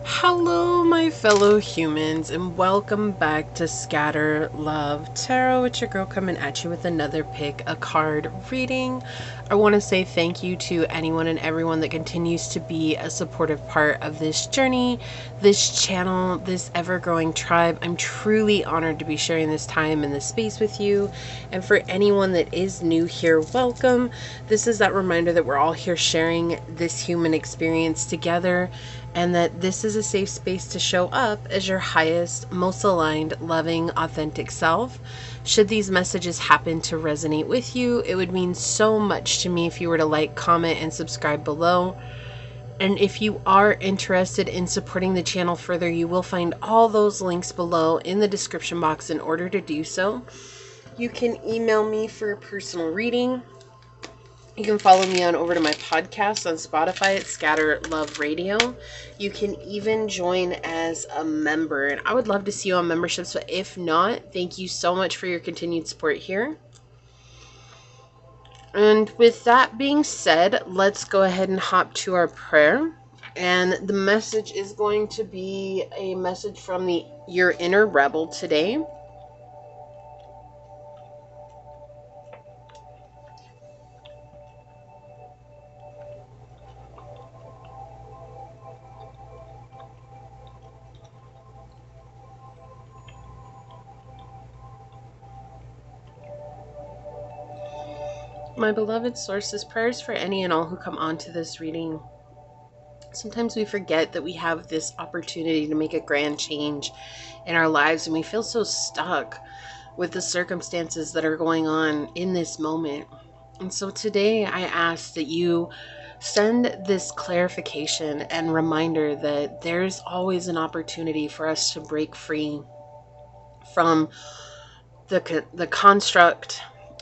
Hello, my fellow humans, and welcome back to Scatter Love Tarot. It's your girl coming at you with another pick a card reading. I want to say thank you to anyone and everyone that continues to be a supportive part of this journey, this channel, this ever-growing tribe. I'm truly honored to be sharing this time and this space with you. And for anyone that is new here, welcome. This is that reminder that we're all here sharing this human experience together, and that this is a safe space to show up as your highest, most aligned, loving, authentic self. Should these messages happen to resonate with you, it would mean so much to me if you were to like, comment, and subscribe below. And if you are interested in supporting the channel further, you will find all those links below in the description box in order to do so. You can email me for a personal reading. You can follow me on over to my podcast on Spotify at Scatter Love Radio. You can even join as a member, and I would love to see you on memberships, but if not, thank you so much for your continued support here. And with that being said, let's go ahead and hop to our prayer. And the message is going to be a message from your inner rebel today. My beloved sources, prayers for any and all who come onto this reading. Sometimes we forget that we have this opportunity to make a grand change in our lives, and we feel so stuck with the circumstances that are going on in this moment. And so today I ask that you send this clarification and reminder that there's always an opportunity for us to break free from the construct,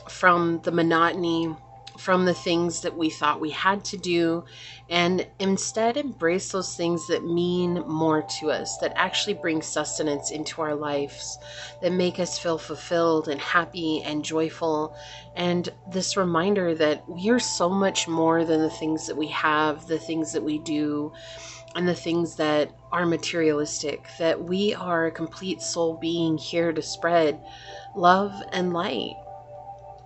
from the monotony, from the things that we thought we had to do, and instead embrace those things that mean more to us, that actually bring sustenance into our lives, that make us feel fulfilled and happy and joyful. And this reminder that we are so much more than the things that we have, the things that we do, and the things that are materialistic, that we are a complete soul being here to spread love and light.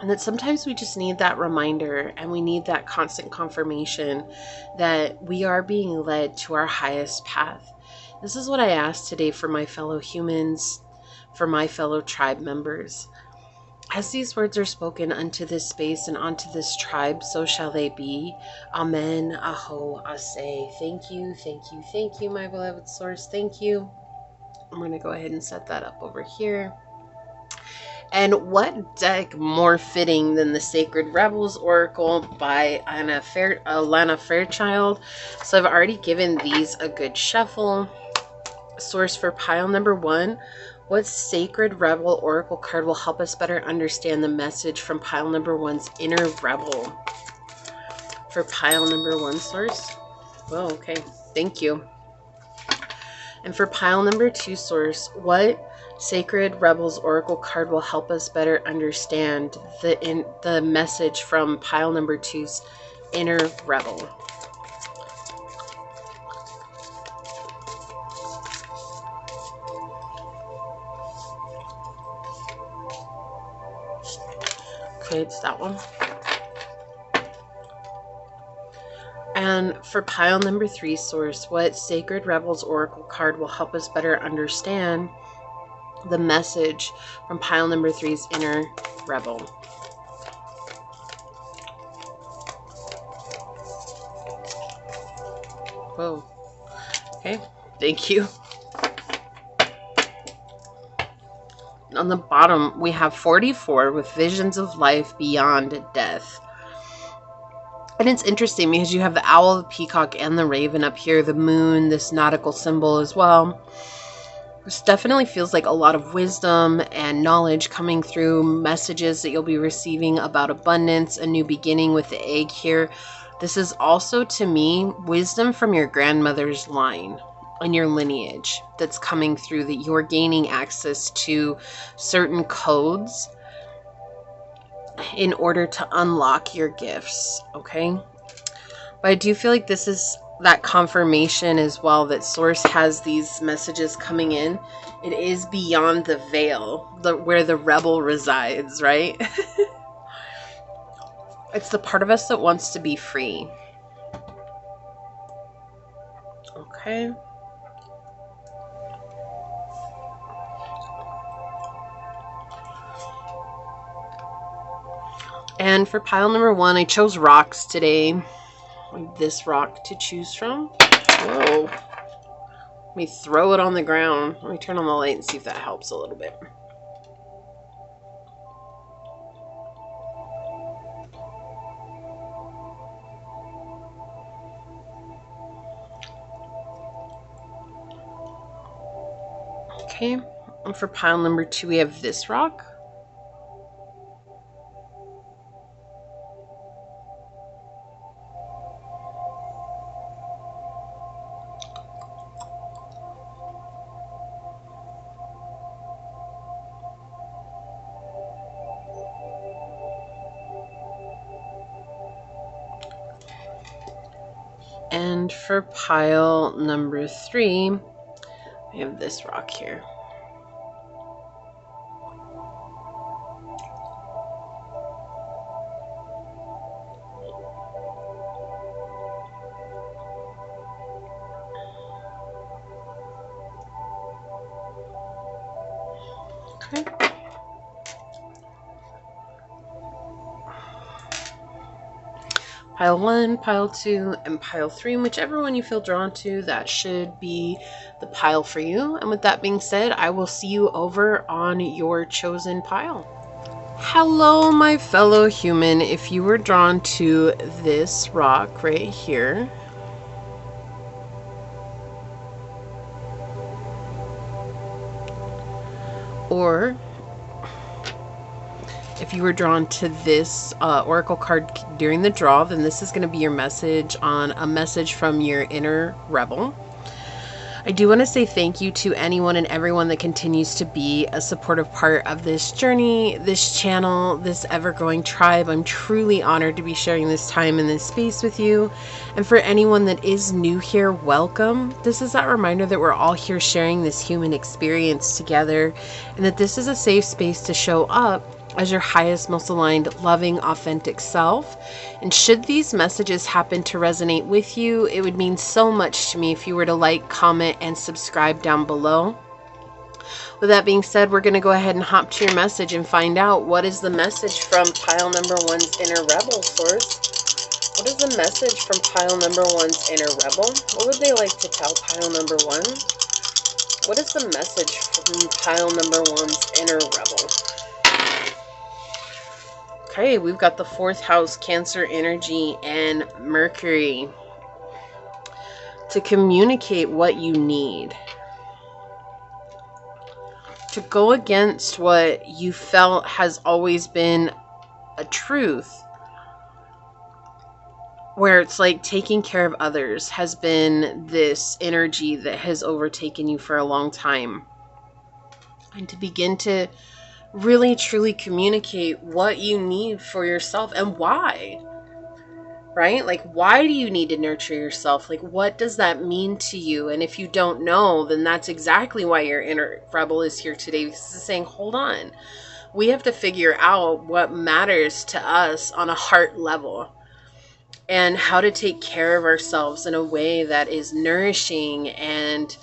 And that sometimes we just need that reminder, and we need that constant confirmation that we are being led to our highest path. This is what I ask today for my fellow humans, for my fellow tribe members. As these words are spoken unto this space and unto this tribe, so shall they be. Amen. Aho, Ase. Thank you, thank you, thank you, my beloved source. Thank you. I'm going to go ahead and set that up over here. And what deck more fitting than the Sacred Rebels Oracle by Alana Fairchild? So I've already given these a good shuffle. Source for pile number 1. What Sacred Rebel Oracle card will help us better understand the message from pile number 1's inner rebel? For pile number 1, source. Oh, okay. Thank you. And for pile number 2, source, what Sacred Rebels Oracle card will help us better understand the message from pile number 2's inner rebel? Okay, it's that one. And for pile number 3, source, what Sacred Rebels Oracle card will help us better understand the message from pile number 3's inner rebel? Whoa. Okay, thank you. On the bottom, we have 44 with visions of life beyond death. And it's interesting because you have the owl, the peacock, and the raven up here, the moon, this nautical symbol as well. This definitely feels like a lot of wisdom and knowledge coming through, messages that you'll be receiving about abundance, a new beginning with the egg here. This is also, to me, wisdom from your grandmother's line and your lineage that's coming through, that you're gaining access to certain codes in order to unlock your gifts, okay? But I do feel like this is that confirmation as well that Source has these messages coming in. It is beyond the veil, where the rebel resides, right? It's the part of us that wants to be free. Okay. And for pile number 1, I chose rocks today. This rock to choose from. Whoa. Let me throw it on the ground. Let me turn on the light and see if that helps a little bit. Okay. And for pile number 2, we have this rock. And for pile number 3, we have this rock here. Okay. Pile 1, pile 2, and pile 3, and whichever one you feel drawn to, that should be the pile for you. And with that being said, I will see you over on your chosen pile. Hello, my fellow human. If you were drawn to this rock right here, or if you were drawn to this oracle card during the draw, then this is going to be your message on a message from your inner rebel. I do want to say thank you to anyone and everyone that continues to be a supportive part of this journey, this channel, this ever-growing tribe. I'm truly honored to be sharing this time in this space with you. And for anyone that is new here, welcome. This is that reminder that we're all here sharing this human experience together, and that this is a safe space to show up as your highest, most aligned, loving, authentic self. And should these messages happen to resonate with you, it would mean so much to me if you were to like, comment, and subscribe down below. With that being said, we're going to go ahead and hop to your message and find out what is the message from pile number 1's inner rebel, Source. What is the message from pile number 1's inner rebel? What would they like to tell pile number 1? What is the message from pile number 1's inner rebel? Okay, we've got the 4th house, Cancer energy, and Mercury. To communicate what you need. To go against what you felt has always been a truth. Where it's like taking care of others has been this energy that has overtaken you for a long time. And to begin to really truly communicate what you need for yourself and why, right? Like, why do you need to nurture yourself? Like, what does that mean to you? And if you don't know, then that's exactly why your inner rebel is here today. Because it's saying, hold on, we have to figure out what matters to us on a heart level, and how to take care of ourselves in a way that is nourishing and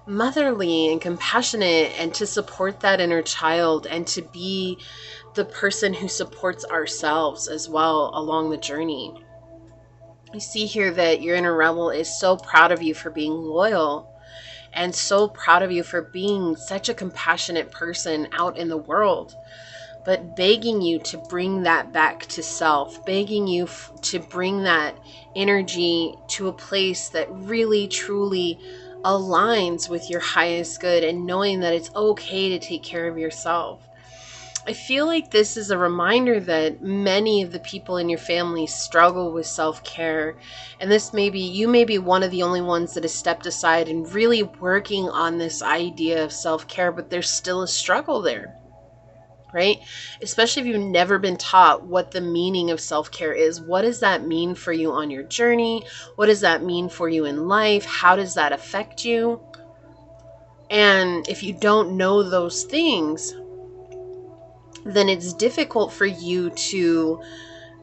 motherly and compassionate, and to support that inner child, and to be the person who supports ourselves as well along the journey. I see here that your inner rebel is so proud of you for being loyal, and so proud of you for being such a compassionate person out in the world, but begging you to bring that back to self, begging you to bring that energy to a place that really truly aligns with your highest good, and knowing that it's okay to take care of yourself. I feel like this is a reminder that many of the people in your family struggle with self-care, and you may be one of the only ones that has stepped aside and really working on this idea of self-care, but there's still a struggle there, right? Especially if you've never been taught what the meaning of self-care is. What does that mean for you on your journey? What does that mean for you in life? How does that affect you? And if you don't know those things, then it's difficult for you to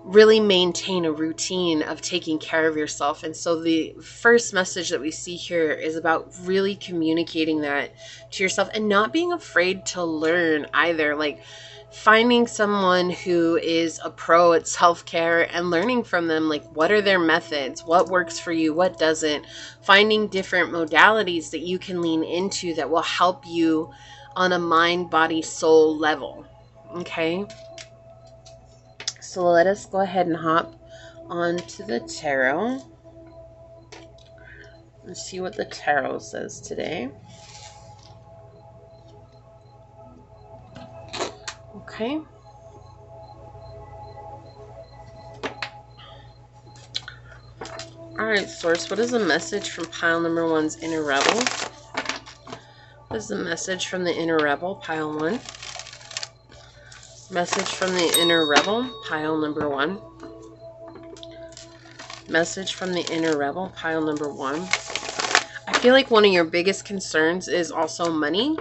really maintain a routine of taking care of yourself. And so the first message that we see here is about really communicating that to yourself and not being afraid to learn either. Like finding someone who is a pro at self-care and learning from them, like what are their methods, what works for you, what doesn't, finding different modalities that you can lean into that will help you on a mind, body, soul level. Okay. So let us go ahead and hop onto the tarot. Let's see what the tarot says today. Okay. Alright, Source, what is the message from pile number 1's Inner Rebel? What is the message from the Inner Rebel, pile 1? Message from the Inner Rebel, pile number 1. Message from the Inner Rebel, pile number 1. I feel like one of your biggest concerns is also money.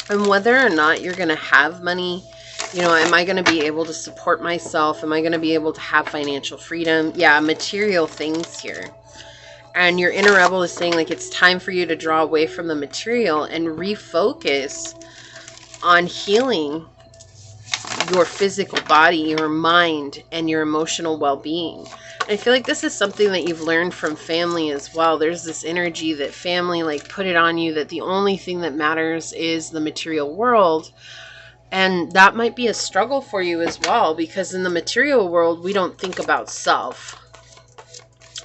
And whether or not you're going to have money, you know, am I going to be able to support myself? Am I going to be able to have financial freedom? Yeah, material things here. And your Inner Rebel is saying like it's time for you to draw away from the material and refocus on healing your physical body, your mind, and your emotional well-being. And I feel like this is something that you've learned from family as well. There's this energy that family like put it on you that the only thing that matters is the material world. And that might be a struggle for you as well, because in the material world, we don't think about self.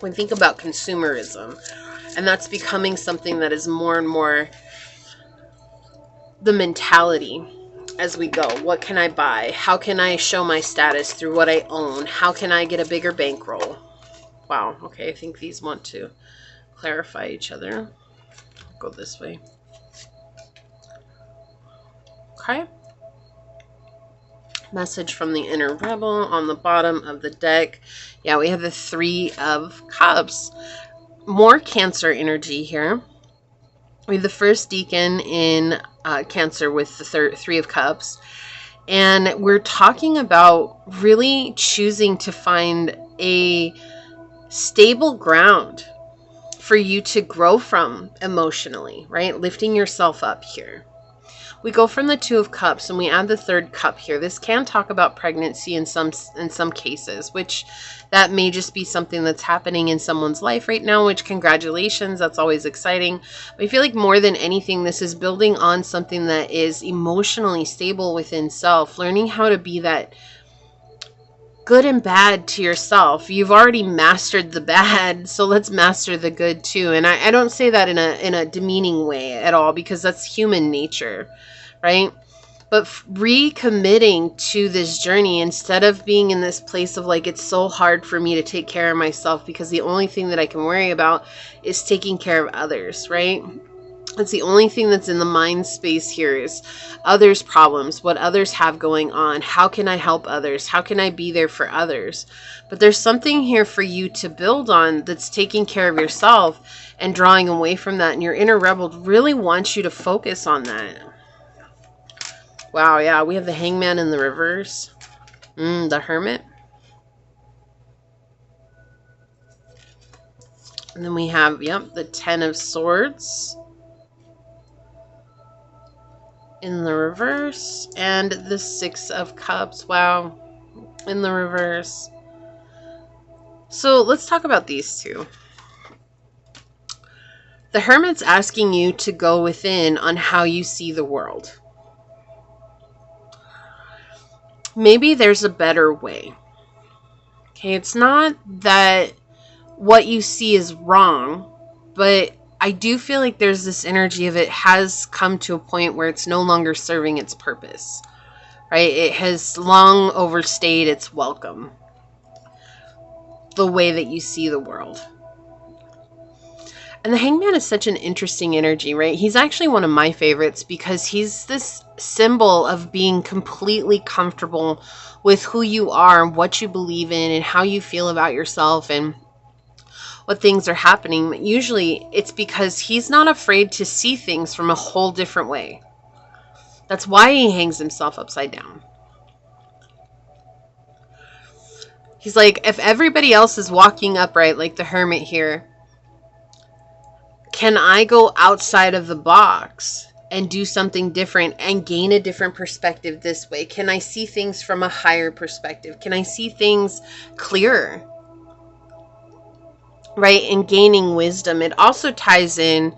We think about consumerism. And that's becoming something that is more and more the mentality as we go. What can I buy? How can I show my status through what I own? How can I get a bigger bankroll? Wow. Okay. I think these want to clarify each other. Go this way. Okay. Message from the Inner Rebel on the bottom of the deck. Yeah, we have the 3 of Cups. More Cancer energy here. We have the first deacon in Cancer with the 3 of Cups. And we're talking about really choosing to find a stable ground for you to grow from emotionally, right? Lifting yourself up here. We go from the 2 of Cups and we add the 3rd cup here. This can talk about pregnancy in some cases, which that may just be something that's happening in someone's life right now, which congratulations, that's always exciting. But I feel like more than anything, this is building on something that is emotionally stable within self, learning how to be that good and bad to yourself. You've already mastered the bad, so let's master the good too. And I don't say that in a demeaning way at all, because that's human nature, right? But recommitting to this journey instead of being in this place of like, it's so hard for me to take care of myself because the only thing that I can worry about is taking care of others, right? That's the only thing that's in the mind space here is others' problems, what others have going on. How can I help others? How can I be there for others? But there's something here for you to build on that's taking care of yourself and drawing away from that. And your Inner Rebel really wants you to focus on that. Wow, yeah, we have the Hangman in the reverse. The Hermit. And then we have, yep, the 10 of Swords in the reverse, and the 6 of Cups, wow, in the reverse. So let's talk about these two. The Hermit's asking you to go within on how you see the world. Maybe there's a better way. Okay, it's not that what you see is wrong, but I do feel like there's this energy of it has come to a point where it's no longer serving its purpose, right? It has long overstayed its welcome, the way that you see the world. And the Hangman is such an interesting energy, right? He's actually one of my favorites because he's this symbol of being completely comfortable with who you are, what you believe in, and how you feel about yourself and what things are happening. Usually it's because he's not afraid to see things from a whole different way. That's why he hangs himself upside down. He's like, if everybody else is walking upright like the Hermit here, can I go outside of the box and do something different and gain a different perspective this way? Can I see things from a higher perspective? Can I see things clearer? Right? And gaining wisdom. It also ties in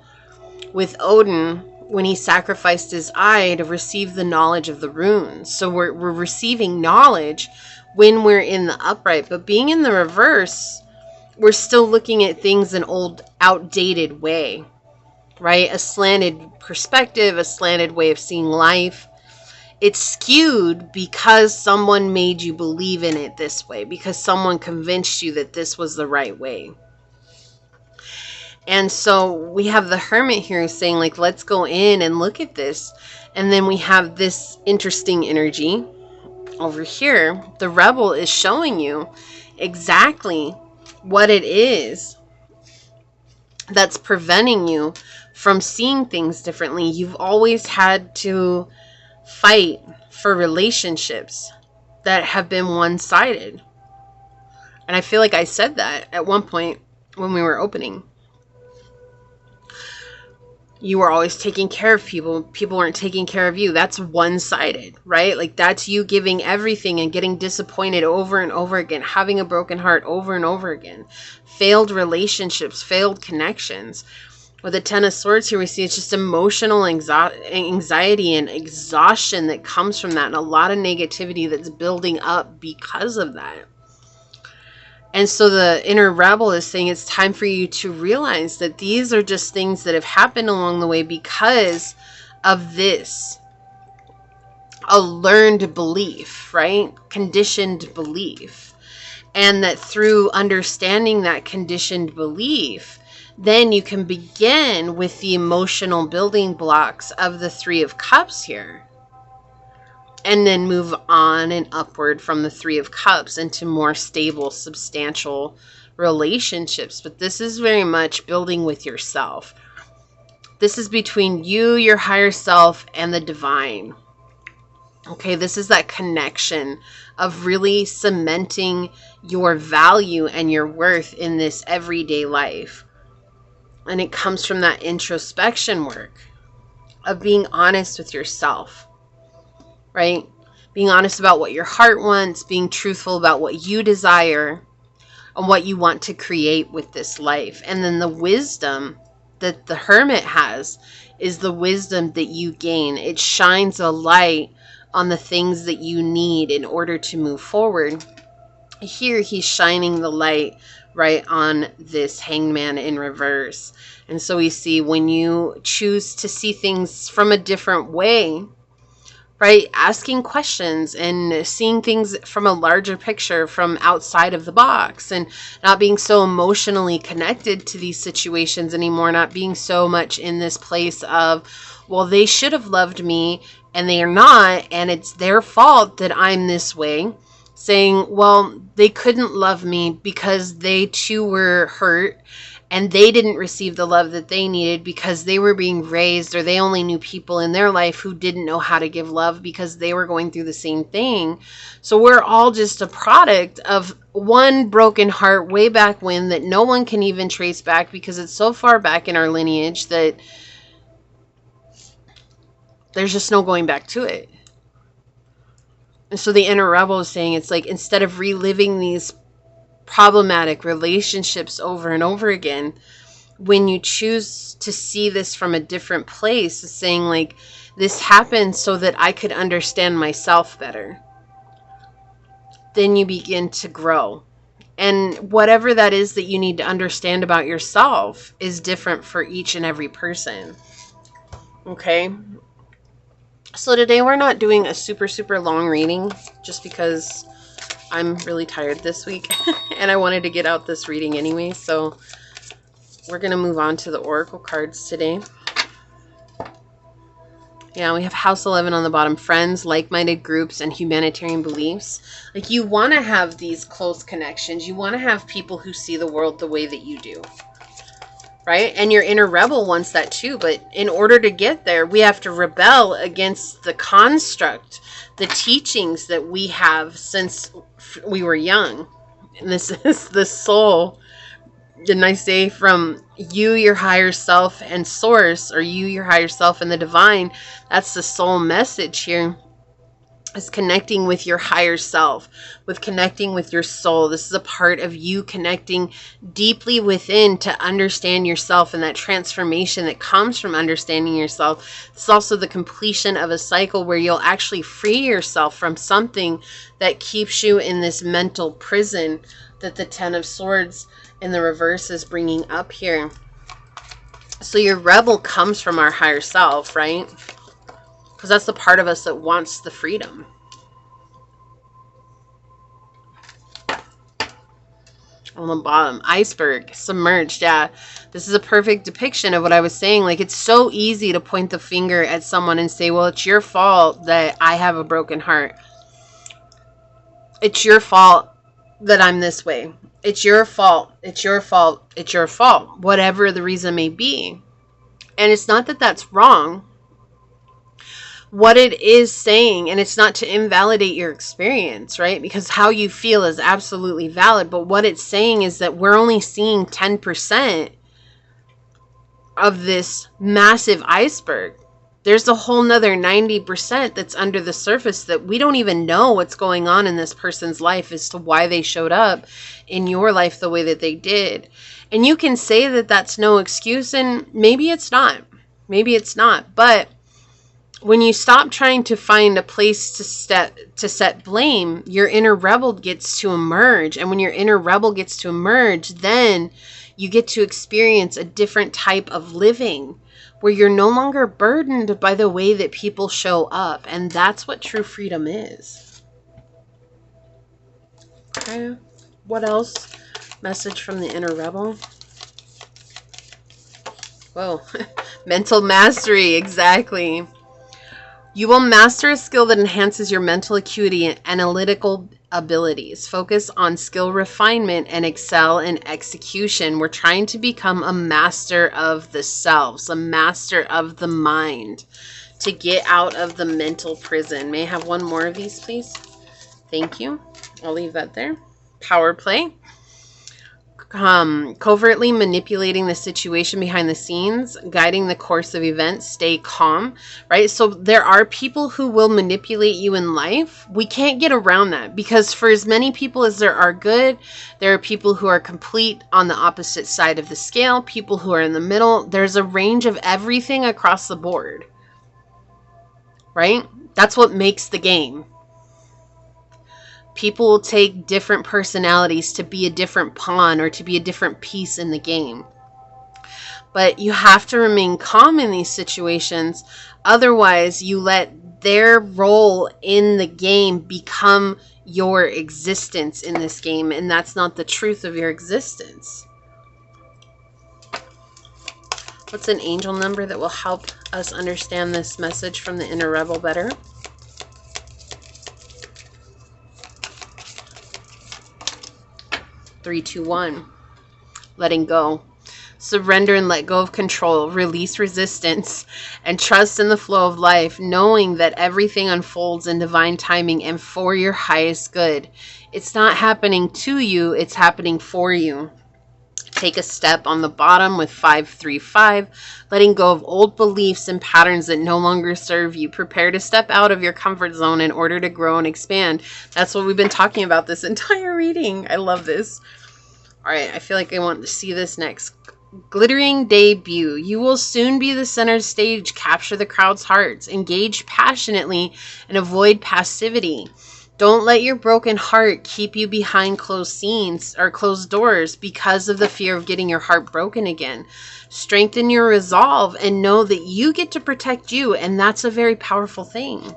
with Odin when he sacrificed his eye to receive the knowledge of the runes. So we're receiving knowledge when we're in the upright, but being in the reverse, we're still looking at things an old, outdated way, right? A slanted perspective, a slanted way of seeing life. It's skewed because someone made you believe in it this way, because someone convinced you that this was the right way. And so we have the Hermit here saying, like, let's go in and look at this. And then we have this interesting energy over here. The Rebel is showing you exactly what it is that's preventing you from seeing things differently. You've always had to fight for relationships that have been one-sided. And I feel like I said that at one point when we were opening. You were always taking care of people. People weren't taking care of you. That's one-sided, right? Like, that's you giving everything and getting disappointed over and over again, having a broken heart over and over again. Failed relationships, failed connections. With the Ten of Swords here, we see it's just emotional anxiety and exhaustion that comes from that, and a lot of negativity that's building up because of that. And so the inner rebel is saying it's time for you to realize that these are just things that have happened along the way because of this. A learned belief, right? Conditioned belief. And that through understanding that conditioned belief, then you can begin with the emotional building blocks of the Three of Cups here. And then move on and upward from the Three of Cups into more stable, substantial relationships. But this is very much building with yourself. This is between you, your higher self, and the divine. Okay, this is that connection of really cementing your value and your worth in this everyday life. And it comes from that introspection work of being honest with yourself. Right? Being honest about what your heart wants, being truthful about what you desire and what you want to create with this life. And then the wisdom that the Hermit has is the wisdom that you gain. It shines a light on the things that you need in order to move forward. Here he's shining the light right on this Hangman in reverse. And so we see when you choose to see things from a different way, right? Asking questions and seeing things from a larger picture from outside of the box and not being so emotionally connected to these situations anymore, not being so much in this place of, well, they should have loved me and they are not, and it's their fault that I'm this way. Saying, well, they couldn't love me because they too were hurt and they didn't receive the love that they needed because they were being raised, or they only knew people in their life who didn't know how to give love because they were going through the same thing. So we're all just a product of one broken heart way back when that no one can even trace back because it's so far back in our lineage that there's just no going back to it. And so the inner rebel is saying it's like, instead of reliving these problematic relationships over and over again, when you choose to see this from a different place, it's saying like, this happened so that I could understand myself better. Then you begin to grow. And whatever that is that you need to understand about yourself is different for each and every person. Okay? So today we're not doing a super long reading just because I'm really tired this week and I wanted to get out this reading anyway. So we're going to move on to the oracle cards today. Yeah, we have House 11 on the bottom. Friends, like-minded groups, and humanitarian beliefs. Like, you want to have these close connections. You want to have people who see the world the way that you do. Right? And your inner rebel wants that too. But in order to get there, we have to rebel against the construct, the teachings that we have since we were young. And this is the soul. Didn't I say from you, your higher self, and source, or you, your higher self, and the divine? That's the soul message here. Is connecting with your higher self, with connecting with your soul. This is a part of you connecting deeply within to understand yourself, and that transformation that comes from understanding yourself. It's also the completion of a cycle where you'll actually free yourself from something that keeps you in this mental prison that the Ten of Swords in the reverse is bringing up here. So your rebel comes from our higher self, right? Because that's the part of us that wants the freedom. On the bottom, iceberg, submerged. Yeah, this is a perfect depiction of what I was saying. Like, it's so easy to point the finger at someone and say, well, it's your fault that I have a broken heart. It's your fault that I'm this way. It's your fault. It's your fault. It's your fault. Whatever the reason may be. And it's not that that's wrong. What it is saying, and it's not to invalidate your experience, right? Because how you feel is absolutely valid. But what it's saying is that we're only seeing 10% of this massive iceberg. There's a whole nother 90% that's under the surface that we don't even know what's going on in this person's life as to why they showed up in your life the way that they did. And you can say that that's no excuse, and maybe it's not. Maybe it's not. But when you stop trying to find a place to set blame, your inner rebel gets to emerge. And when your inner rebel gets to emerge, then you get to experience a different type of living where you're no longer burdened by the way that people show up. And that's what true freedom is. Okay. What else? Message from the inner rebel. Whoa. Mental mastery. Exactly. You will master a skill that enhances your mental acuity and analytical abilities. Focus on skill refinement and excel in execution. We're trying to become a master of the selves, a master of the mind, to get out of the mental prison. May I have one more of these, please? Thank you. I'll leave that there. Power play. Covertly manipulating the situation behind the scenes, guiding the course of events, stay calm, right? So there are people who will manipulate you in life. We can't get around that, because for as many people as there are good, there are people who are complete on the opposite side of the scale, people who are in the middle. There's a range of everything across the board, right? That's what makes the game. People will take different personalities to be a different pawn or to be a different piece in the game. But you have to remain calm in these situations. Otherwise, you let their role in the game become your existence in this game. And that's not the truth of your existence. What's an angel number that will help us understand this message from the inner rebel better? 321. Letting go. Surrender and let go of control. Release resistance and trust in the flow of life, knowing that everything unfolds in divine timing and for your highest good. It's not happening to you, it's happening for you. Take a step on the bottom with 535, letting go of old beliefs and patterns that no longer serve you. Prepare to step out of your comfort zone in order to grow and expand. That's what we've been talking about this entire reading. I love this. All right, I feel like I want to see this next. Glittering debut. You will soon be the center stage. Capture the crowd's hearts. Engage passionately and avoid passivity. Don't let your broken heart keep you behind closed scenes or closed doors because of the fear of getting your heart broken again. Strengthen your resolve and know that you get to protect you, and that's a very powerful thing.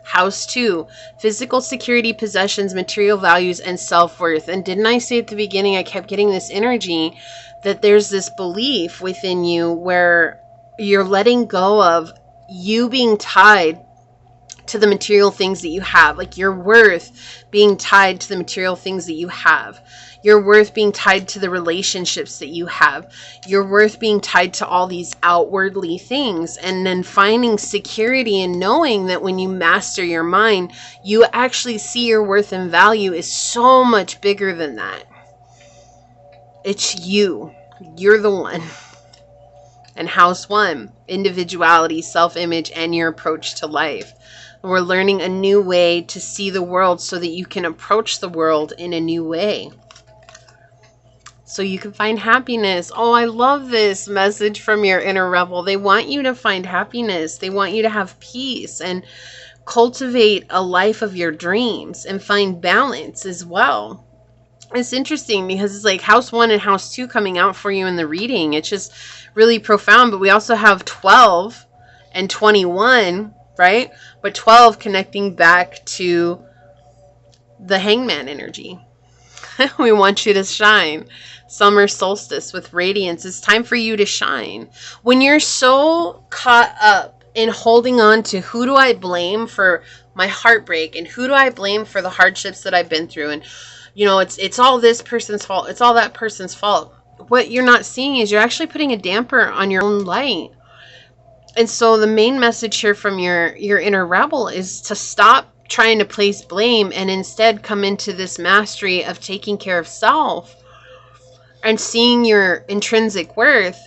House 2, physical security, possessions, material values, and self-worth. And didn't I say at the beginning, I kept getting this energy that there's this belief within you where you're letting go of you being tied to the material things that you have, like your worth being tied to the material things that you have, your worth being tied to the relationships that you have, your worth being tied to all these outwardly things, and then finding security in knowing that when you master your mind, you actually see your worth and value is so much bigger than that. It's you. You're the one. And house 1, individuality, self-image, and your approach to life. We're learning a new way to see the world so that you can approach the world in a new way. So you can find happiness. Oh, I love this message from your inner rebel. They want you to find happiness. They want you to have peace and cultivate a life of your dreams and find balance as well. It's interesting because it's like house 1 and house 2 coming out for you in the reading. It's just really profound. But we also have 12 and 21, right? But 12 connecting back to the hangman energy. We want you to shine. Summer solstice with radiance. It's time for you to shine. When you're so caught up in holding on to who do I blame for my heartbreak and who do I blame for the hardships that I've been through, and you know, it's all this person's fault, it's all that person's fault. What you're not seeing is you're actually putting a damper on your own light. And so the main message here from your inner rebel is to stop trying to place blame and instead come into this mastery of taking care of self and seeing your intrinsic worth.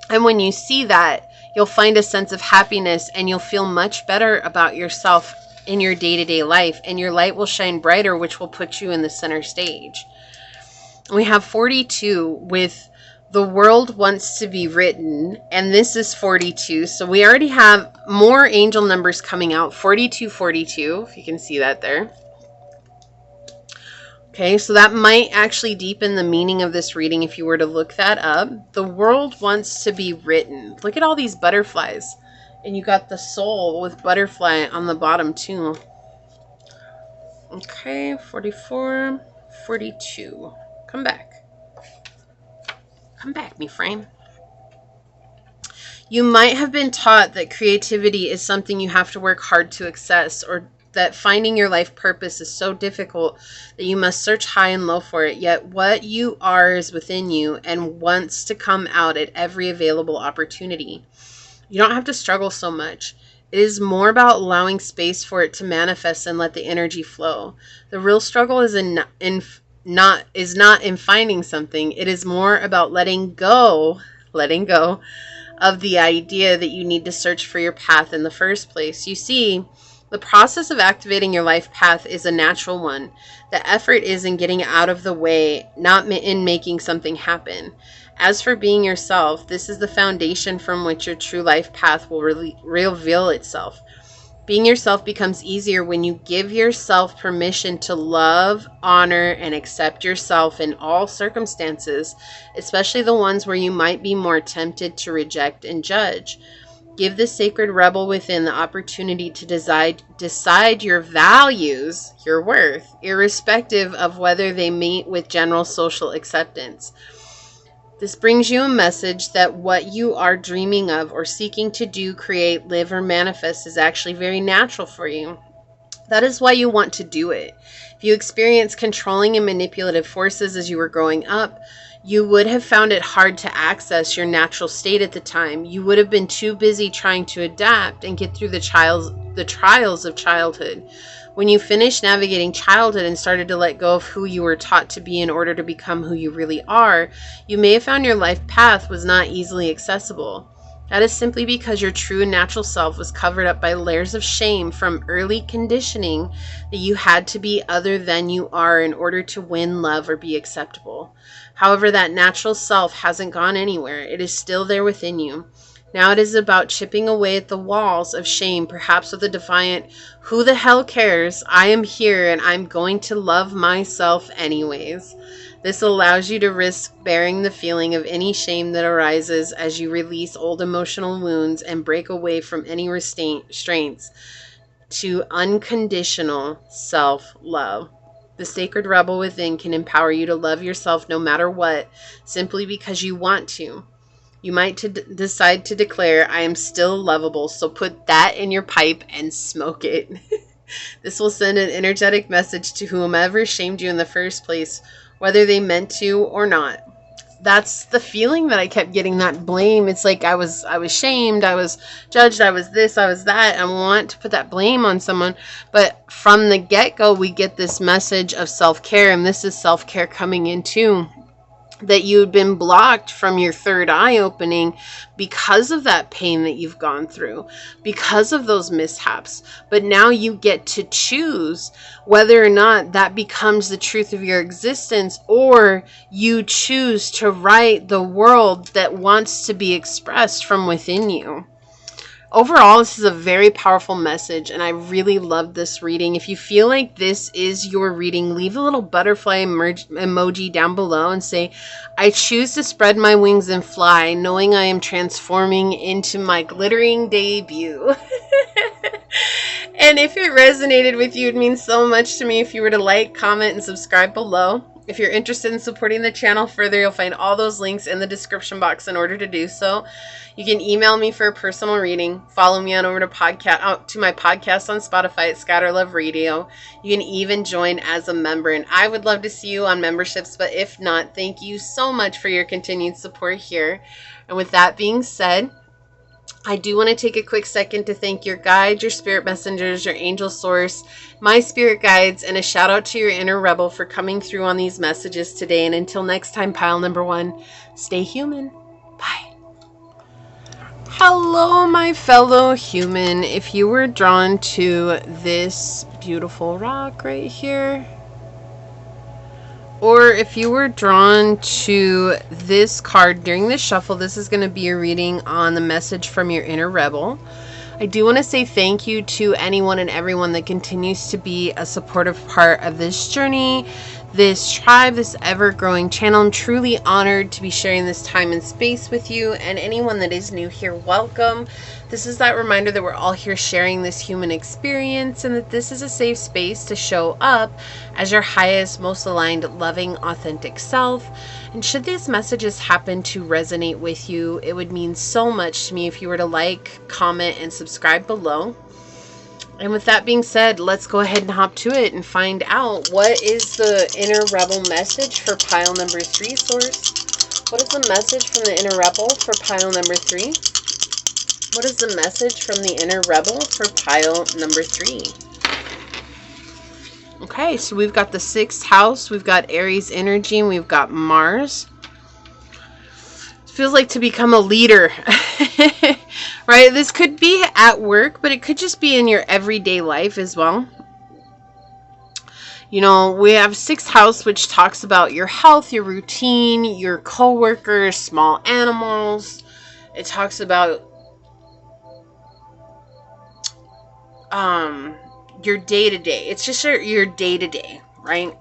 And when you see that, you'll find a sense of happiness and you'll feel much better about yourself in your day-to-day life, and your light will shine brighter, which will put you in the center stage. We have 42 with the world wants to be written, and this is 42. So we already have more angel numbers coming out. 4242, if you can see that there. Okay, so that might actually deepen the meaning of this reading if you were to look that up. The world wants to be written. Look at all these butterflies. And you got the soul with butterfly on the bottom too. Okay, 44, 42. Come back. Come back, me friend. You might have been taught that creativity is something you have to work hard to access, or that finding your life purpose is so difficult that you must search high and low for it. Yet what you are is within you and wants to come out at every available opportunity. You don't have to struggle so much. It is more about allowing space for it to manifest and let the energy flow. The real struggle is not in finding something. It is more about letting go of the idea that you need to search for your path in the first place. You see, the process of activating your life path is a natural one. The effort is in getting out of the way, not in making something happen. As for being yourself, this is the foundation from which your true life path will reveal itself. Being yourself becomes easier when you give yourself permission to love, honor, and accept yourself in all circumstances, especially the ones where you might be more tempted to reject and judge. Give the sacred rebel within the opportunity to decide your values, your worth, irrespective of whether they meet with general social acceptance. This brings you a message that what you are dreaming of or seeking to do, create, live, or manifest is actually very natural for you. That is why you want to do it. If you experience controlling and manipulative forces as you were growing up, you would have found it hard to access your natural state at the time. You would have been too busy trying to adapt and get through the trials of childhood. When you finished navigating childhood and started to let go of who you were taught to be in order to become who you really are, you may have found your life path was not easily accessible. That is simply because your true and natural self was covered up by layers of shame from early conditioning that you had to be other than you are in order to win love or be acceptable. However, that natural self hasn't gone anywhere. It is still there within you. Now it is about chipping away at the walls of shame, perhaps with a defiant, "Who the hell cares? I am here and I'm going to love myself anyways." This allows you to risk bearing the feeling of any shame that arises as you release old emotional wounds and break away from any restraints to unconditional self-love. The sacred rebel within can empower you to love yourself no matter what, simply because you want to. You might decide to declare, I am still lovable, so put that in your pipe and smoke it. This will send an energetic message to whomever shamed you in the first place, whether they meant to or not. That's the feeling that I kept getting, that blame. It's like I was shamed, I was judged, I was this, I was that. I want to put that blame on someone. But from the get-go, we get this message of self-care, and this is self-care coming in too. That you'd been blocked from your third eye opening because of that pain that you've gone through, because of those mishaps. But now you get to choose whether or not that becomes the truth of your existence, or you choose to write the world that wants to be expressed from within you. Overall, this is a very powerful message, and I really loved this reading. If you feel like this is your reading, leave a little butterfly emoji down below and say, I choose to spread my wings and fly, knowing I am transforming into my glittering debut. And if it resonated with you, it means so much to me if you were to like, comment, and subscribe below. If you're interested in supporting the channel further, you'll find all those links in the description box in order to do so. You can email me for a personal reading. Follow me on over to my podcast on Spotify at Scatterlove Radio. You can even join as a member, and I would love to see you on memberships, but if not, thank you so much for your continued support here. And with that being said, I do want to take a quick second to thank your guides, your spirit messengers, your angel source, my spirit guides, and a shout out to your inner rebel for coming through on these messages today. And until next time, pile number 1, stay human. Bye. Hello, my fellow human. If you were drawn to this beautiful rock right here, or if you were drawn to this card during this shuffle, this is going to be a reading on the message from your inner rebel. I do want to say thank you to anyone and everyone that continues to be a supportive part of this journey, this tribe, this ever-growing channel. I'm truly honored to be sharing this time and space with you, and anyone that is new here, welcome. This is that reminder that we're all here sharing this human experience, and that this is a safe space to show up as your highest, most aligned, loving, authentic self. And should these messages happen to resonate with you, it would mean so much to me if you were to like, comment, and subscribe below. And with that being said, let's go ahead and hop to it and find out what is the inner rebel message for pile number 3, source. What is the message from the inner rebel for pile number 3? What is the message from the inner rebel for pile number 3? Okay, so we've got the 6th house, we've got Aries energy, and we've got Mars. It feels like to become a leader, right? This could be at work, but it could just be in your everyday life as well. You know, we have 6th house, which talks about your health, your routine, your coworkers, small animals. It talks about your day-to-day. It's just your day-to-day, right?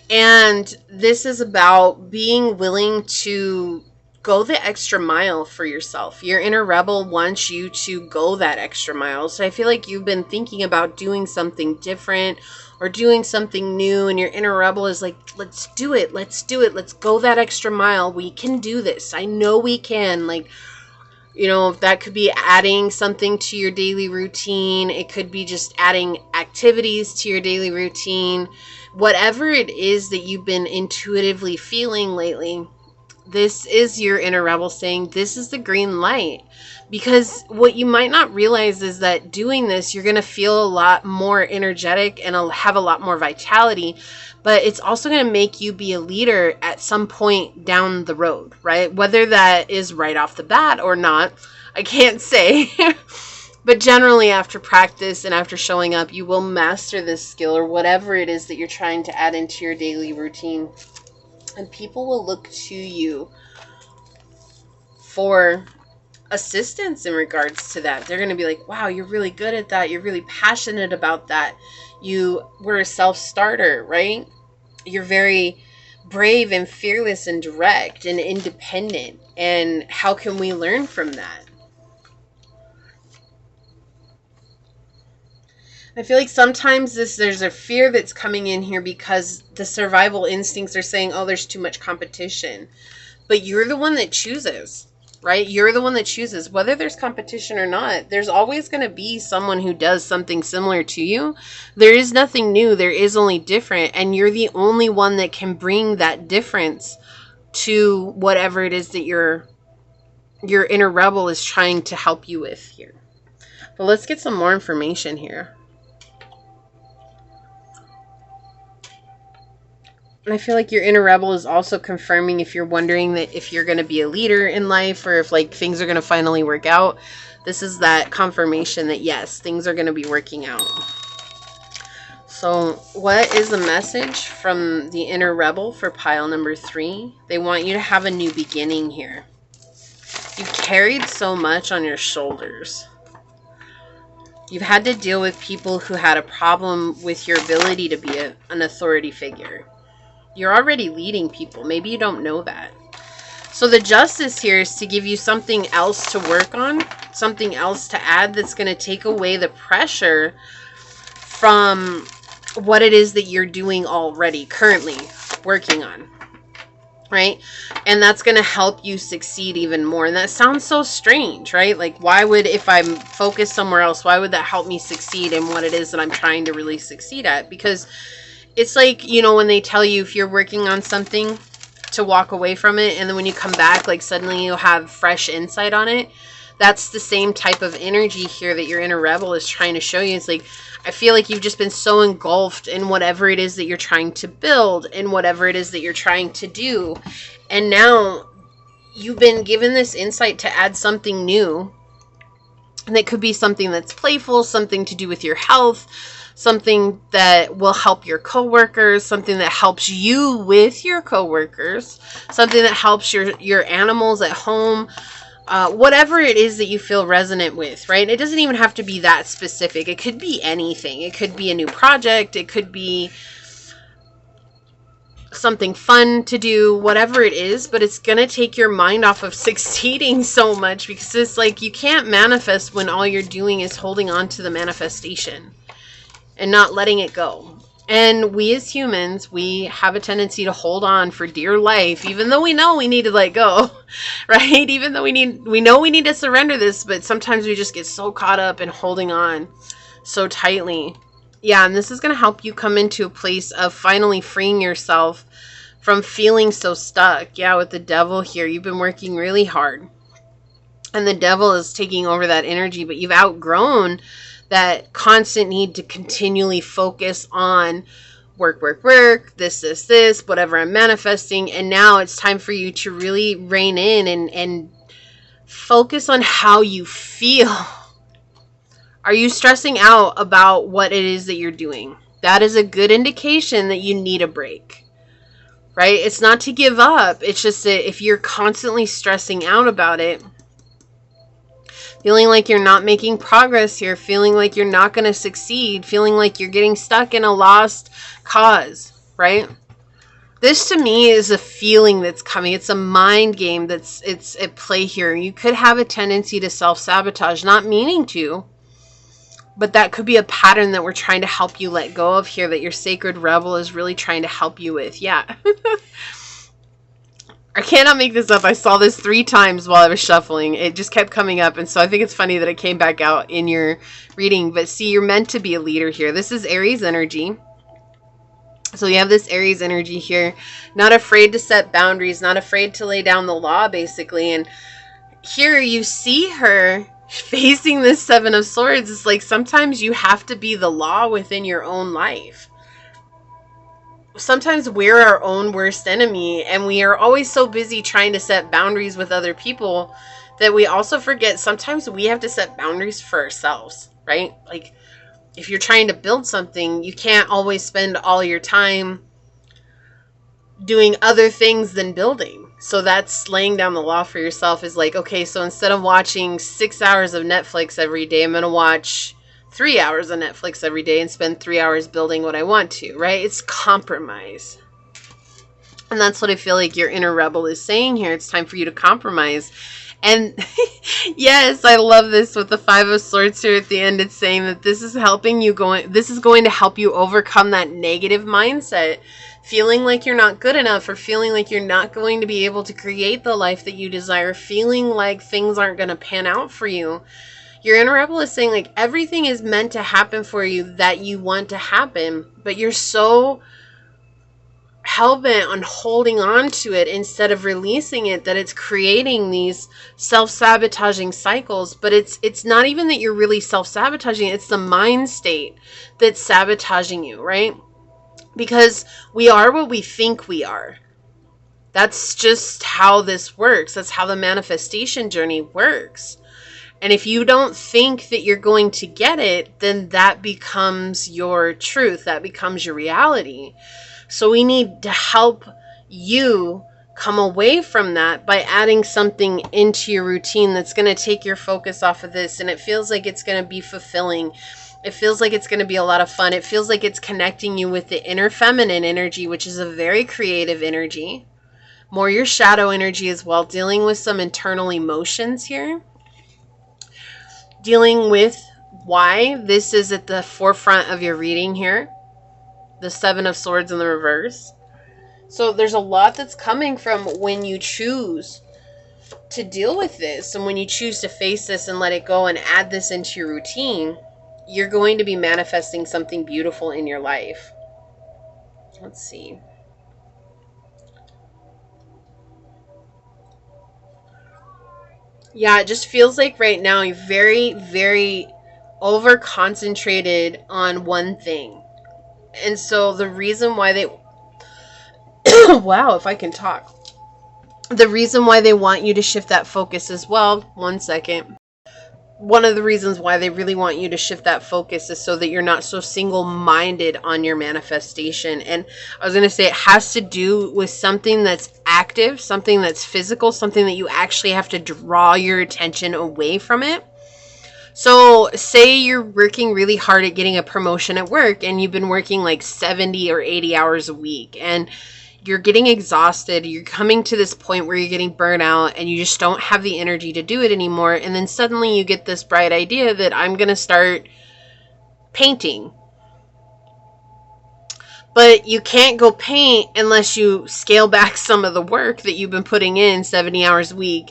And this is about being willing to go the extra mile for yourself. Your inner rebel wants you to go that extra mile. So I feel like you've been thinking about doing something different or doing something new, and your inner rebel is like, let's do it. Let's do it. Let's go that extra mile. We can do this. I know we can. Like, you know, that could be adding something to your daily routine. It could be just adding activities to your daily routine. Whatever it is that you've been intuitively feeling lately, this is your inner rebel saying, this is the green light. Because what you might not realize is that doing this, you're going to feel a lot more energetic and have a lot more vitality. But it's also going to make you be a leader at some point down the road, right? Whether that is right off the bat or not, I can't say. But generally, after practice and after showing up, you will master this skill or whatever it is that you're trying to add into your daily routine. And people will look to you for assistance in regards to that. They're going to be like, wow, you're really good at that. You're really passionate about that. You were a self-starter, right? You're very brave and fearless and direct and independent. And how can we learn from that? I feel like sometimes there's a fear that's coming in here because the survival instincts are saying, oh, there's too much competition. But you're the one that chooses, right? You're the one that chooses. Whether there's competition or not, there's always going to be someone who does something similar to you. There is nothing new. There is only different. And you're the only one that can bring that difference to whatever it is that your inner rebel is trying to help you with here. But let's get some more information here. And I feel like your inner rebel is also confirming, if you're wondering that if you're going to be a leader in life or if like things are going to finally work out, this is that confirmation that yes, things are going to be working out. So what is the message from the inner rebel for pile number 3? They want you to have a new beginning here. You carried so much on your shoulders. You've had to deal with people who had a problem with your ability to be an authority figure. You're already leading people. Maybe you don't know that. So the justice here is to give you something else to work on, something else to add that's going to take away the pressure from what it is that you're doing already, currently working on, right? And that's going to help you succeed even more. And that sounds so strange, right? Like, why would, if I'm focused somewhere else, why would that help me succeed in what it is that I'm trying to really succeed at? Because it's like, you know, when they tell you if you're working on something to walk away from it, and then when you come back, like suddenly you'll have fresh insight on it. That's the same type of energy here that your inner rebel is trying to show you. It's like, I feel like you've just been so engulfed in whatever it is that you're trying to build and whatever it is that you're trying to do. And now you've been given this insight to add something new. And it could be something that's playful, something to do with your health, something that will help your coworkers, something that helps you with your coworkers, something that helps your animals at home, whatever it is that you feel resonant with, right? It doesn't even have to be that specific. It could be anything. It could be a new project. It could be something fun to do, whatever it is, but it's going to take your mind off of succeeding so much, because it's like you can't manifest when all you're doing is holding on to the manifestation and not letting it go. And we as humans, we have a tendency to hold on for dear life, even though we know we need to let go, right? Even though we know we need to surrender this, but sometimes we just get so caught up in holding on so tightly. Yeah, and this is going to help you come into a place of finally freeing yourself from feeling so stuck. Yeah, with the devil here, you've been working really hard, and the devil is taking over that energy, but you've outgrown that constant need to continually focus on work, this, whatever I'm manifesting. And now it's time for you to really rein in and focus on how you feel. Are you stressing out about what it is that you're doing? That is a good indication that you need a break, right? It's not to give up. It's just that if you're constantly stressing out about it, feeling like you're not making progress here, feeling like you're not going to succeed, feeling like you're getting stuck in a lost cause, right? This to me is a feeling that's coming. It's a mind game it's at play here. You could have a tendency to self-sabotage, not meaning to, but that could be a pattern that we're trying to help you let go of here, that your sacred rebel is really trying to help you with. Yeah. I cannot make this up. I saw this 3 times while I was shuffling. It just kept coming up. And so I think it's funny that it came back out in your reading. But see, you're meant to be a leader here. This is Aries energy. So you have this Aries energy here. Not afraid to set boundaries. Not afraid to lay down the law, basically. And here you see her facing this 7 of Swords. It's like sometimes you have to be the law within your own life. Sometimes we're our own worst enemy, and we are always so busy trying to set boundaries with other people that we also forget sometimes we have to set boundaries for ourselves, right? Like if you're trying to build something, you can't always spend all your time doing other things than building. So that's laying down the law for yourself, is like, okay, so instead of watching 6 hours of Netflix every day, I'm going to watch 3 hours of Netflix every day and spend 3 hours building what I want to, right? It's compromise. And that's what I feel like your inner rebel is saying here. It's time for you to compromise. And yes, I love this with the Five of Swords here at the end. It's saying that this is helping you this is going to help you overcome that negative mindset, feeling like you're not good enough, or feeling like you're not going to be able to create the life that you desire, feeling like things aren't going to pan out for you. Your inner rebel is saying like everything is meant to happen for you that you want to happen, but you're so hell-bent on holding on to it instead of releasing it that it's creating these self-sabotaging cycles. But it's not even that you're really self-sabotaging, it's the mind state that's sabotaging you, right? Because we are what we think we are. That's just how this works. That's how the manifestation journey works. And if you don't think that you're going to get it, then that becomes your truth. That becomes your reality. So we need to help you come away from that by adding something into your routine that's going to take your focus off of this. And it feels like it's going to be fulfilling. It feels like it's going to be a lot of fun. It feels like it's connecting you with the inner feminine energy, which is a very creative energy. More your shadow energy as well, dealing with some internal emotions here. Dealing with why this is at the forefront of your reading here. The Seven of Swords in the reverse. So there's a lot that's coming from when you choose to deal with this, and when you choose to face this and let it go and add this into your routine, you're going to be manifesting something beautiful in your life. Let's see. Yeah, it just feels like right now you're very, very over concentrated on one thing. And so the reason why they wow, if I can talk. The reason why they want you to shift that focus as well, one second. One of the reasons why they really want you to shift that focus is so that you're not so single-minded on your manifestation. And I was going to say it has to do with something that's active, something that's physical, something that you actually have to draw your attention away from it. So say you're working really hard at getting a promotion at work, and you've been working like 70 or 80 hours a week, and you're getting exhausted. You're coming to this point where you're getting burnt out and you just don't have the energy to do it anymore. And then suddenly you get this bright idea that I'm going to start painting. But you can't go paint unless you scale back some of the work that you've been putting in 70 hours a week.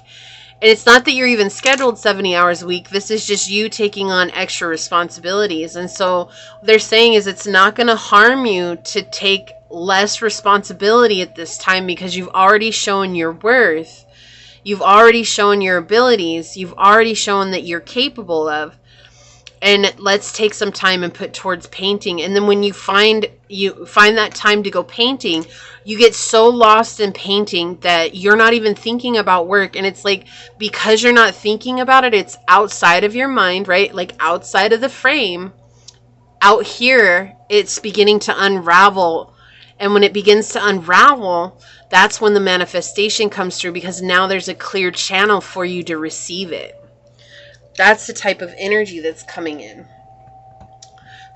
And it's not that you're even scheduled 70 hours a week. This is just you taking on extra responsibilities. And so what they're saying is it's not going to harm you to take less responsibility at this time, because you've already shown your worth. You've already shown your abilities. You've already shown that you're capable of. And let's take some time and put towards painting. And then when you find that time to go painting, you get so lost in painting that you're not even thinking about work. And it's like, because you're not thinking about it, it's outside of your mind, right? Like outside of the frame. Out here, it's beginning to unravel. And when it begins to unravel, that's when the manifestation comes through, because now there's a clear channel for you to receive it. That's the type of energy that's coming in.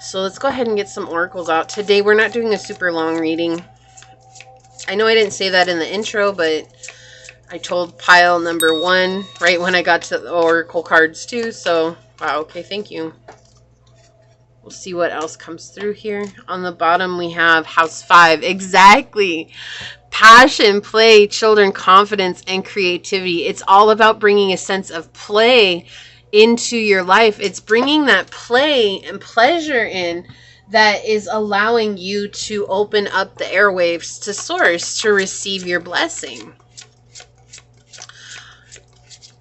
So let's go ahead and get some oracles out. Today we're not doing a super long reading. I know I didn't say that in the intro, but I told pile number 1 right when I got to the oracle cards too. So, wow, okay, thank you. We'll see what else comes through here. On the bottom we have house 5. Exactly. Passion, play, children, confidence, and creativity. It's all about bringing a sense of play into your life. It's bringing that play and pleasure in that is allowing you to open up the airwaves to source to receive your blessing.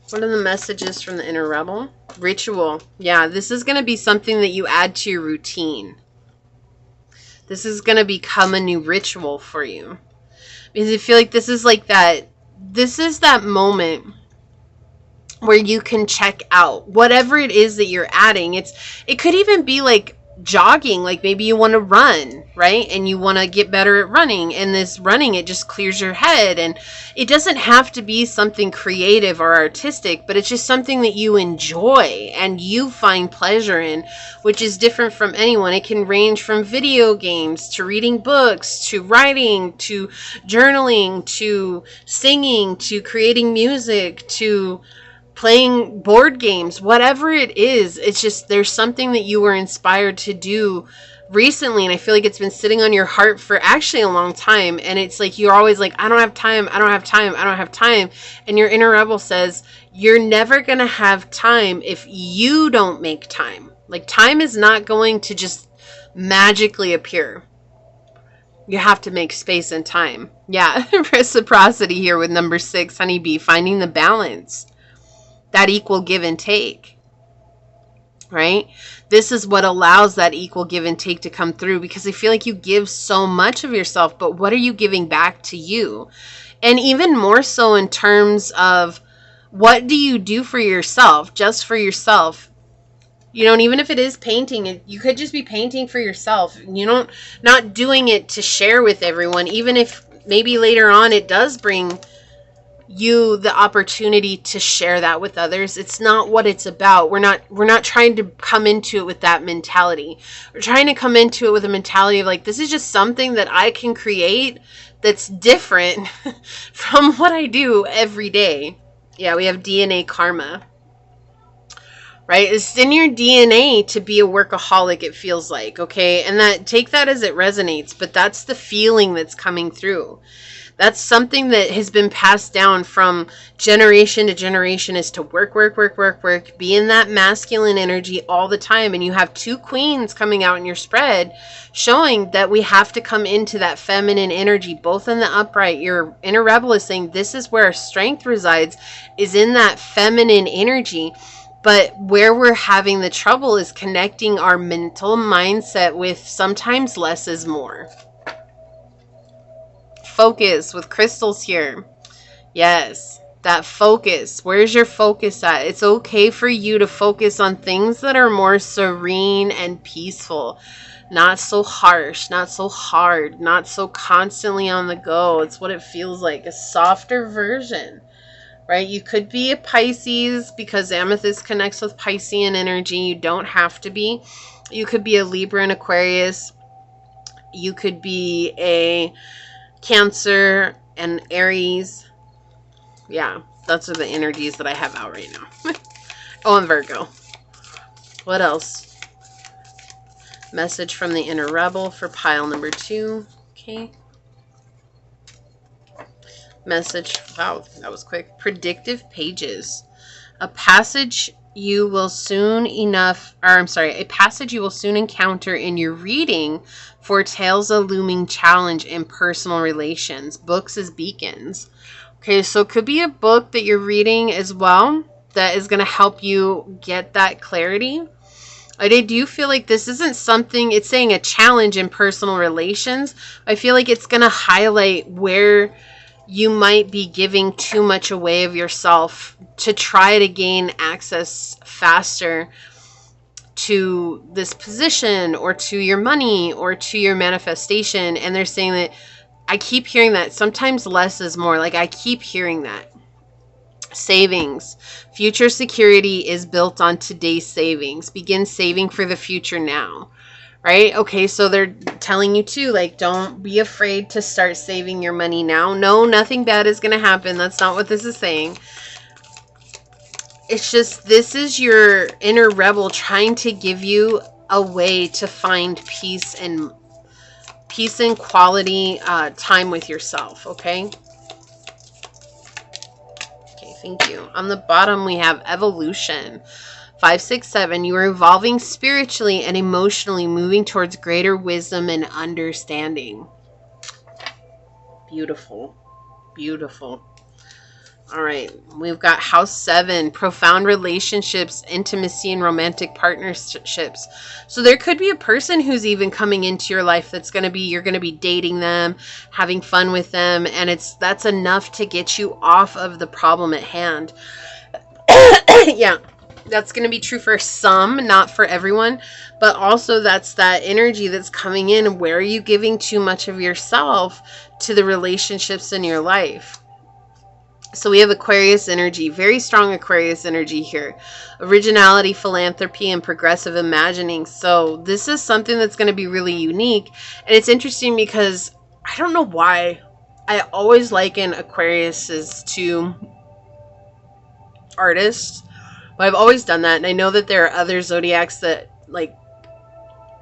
What are the messages from the inner rebel? Ritual. Yeah, this is going to be something that you add to your routine. This is going to become a new ritual for you. Because I feel like this is like that. This is that moment where you can check out whatever it is that you're adding. It could even be like jogging, like maybe you want to run, right? And you want to get better at running, and this running, it just clears your head. And it doesn't have to be something creative or artistic, but it's just something that you enjoy and you find pleasure in, which is different from anyone. It can range from video games to reading books to writing to journaling to singing to creating music to playing board games, whatever it is. It's just, there's something that you were inspired to do recently, and I feel like it's been sitting on your heart for actually a long time, and it's like you're always like, I don't have time, I don't have time, I don't have time. And your inner rebel says, you're never gonna have time if you don't make time. Like, time is not going to just magically appear. You have to make space and time. Yeah, reciprocity here with number 6, honeybee, finding the balance, that equal give and take, right? This is what allows that equal give and take to come through, because I feel like you give so much of yourself, but what are you giving back to you? And even more so in terms of, what do you do for yourself, just for yourself? You know, and even if it is painting, you could just be painting for yourself. Not doing it to share with everyone, even if maybe later on it does bring you the opportunity to share that with others. It's not what it's about. We're not trying to come into it with that mentality. We're trying to come into it with a mentality of like, this is just something that I can create that's different from what I do every day. Yeah, we have DNA karma, right? It's in your DNA to be a workaholic, it feels like, okay? And that, take that as it resonates, but that's the feeling that's coming through. That's something that has been passed down from generation to generation, is to work, be in that masculine energy all the time. And you have 2 queens coming out in your spread, showing that we have to come into that feminine energy, both in the upright. Your inner rebel is saying this is where our strength resides, is in that feminine energy. But where we're having the trouble is connecting our mental mindset with sometimes less is more. Focus with crystals here. Yes, that focus. Where's your focus at? It's okay for you to focus on things that are more serene and peaceful. Not so harsh, not so hard, not so constantly on the go. It's what it feels like, a softer version, right? You could be a Pisces because amethyst connects with Piscean energy. You don't have to be. You could be a Libra and Aquarius. You could be a Cancer and Aries. Yeah, those are the energies that I have out right now. Oh, and Virgo. What else? Message from the inner rebel for pile number 2. Okay. Message. Wow, that was quick. Predictive pages. A passage you will soon encounter in your reading foretells a looming challenge in personal relations. Books as beacons. Okay, so it could be a book that you're reading as well that is going to help you get that clarity. I do feel like this isn't something, it's saying a challenge in personal relations. I feel like it's going to highlight where you might be giving too much away of yourself to try to gain access faster to this position or to your money or to your manifestation. And they're saying that, I keep hearing that sometimes less is more. Like, I keep hearing that. Savings. Future security is built on today's savings. Begin saving for the future now. Right? Okay, so they're telling you too, like, don't be afraid to start saving your money now. No, nothing bad is going to happen. That's not what this is saying. It's just, this is your inner rebel trying to give you a way to find peace and quality time with yourself, okay? Okay, thank you. On the bottom, we have evolution. 5, 6, 7, you are evolving spiritually and emotionally, moving towards greater wisdom and understanding. Beautiful. Beautiful. All right. We've got house 7, profound relationships, intimacy, and romantic partnerships. So there could be a person who's even coming into your life that's going to be, you're going to be dating them, having fun with them, and that's enough to get you off of the problem at hand. Yeah. That's going to be true for some, not for everyone, but also that's that energy that's coming in. Where are you giving too much of yourself to the relationships in your life? So we have Aquarius energy, very strong Aquarius energy here. Originality, philanthropy, and progressive imagining. So this is something that's going to be really unique. And it's interesting because I don't know why I always liken Aquariuses to artists. But I've always done that. And I know that there are other zodiacs that like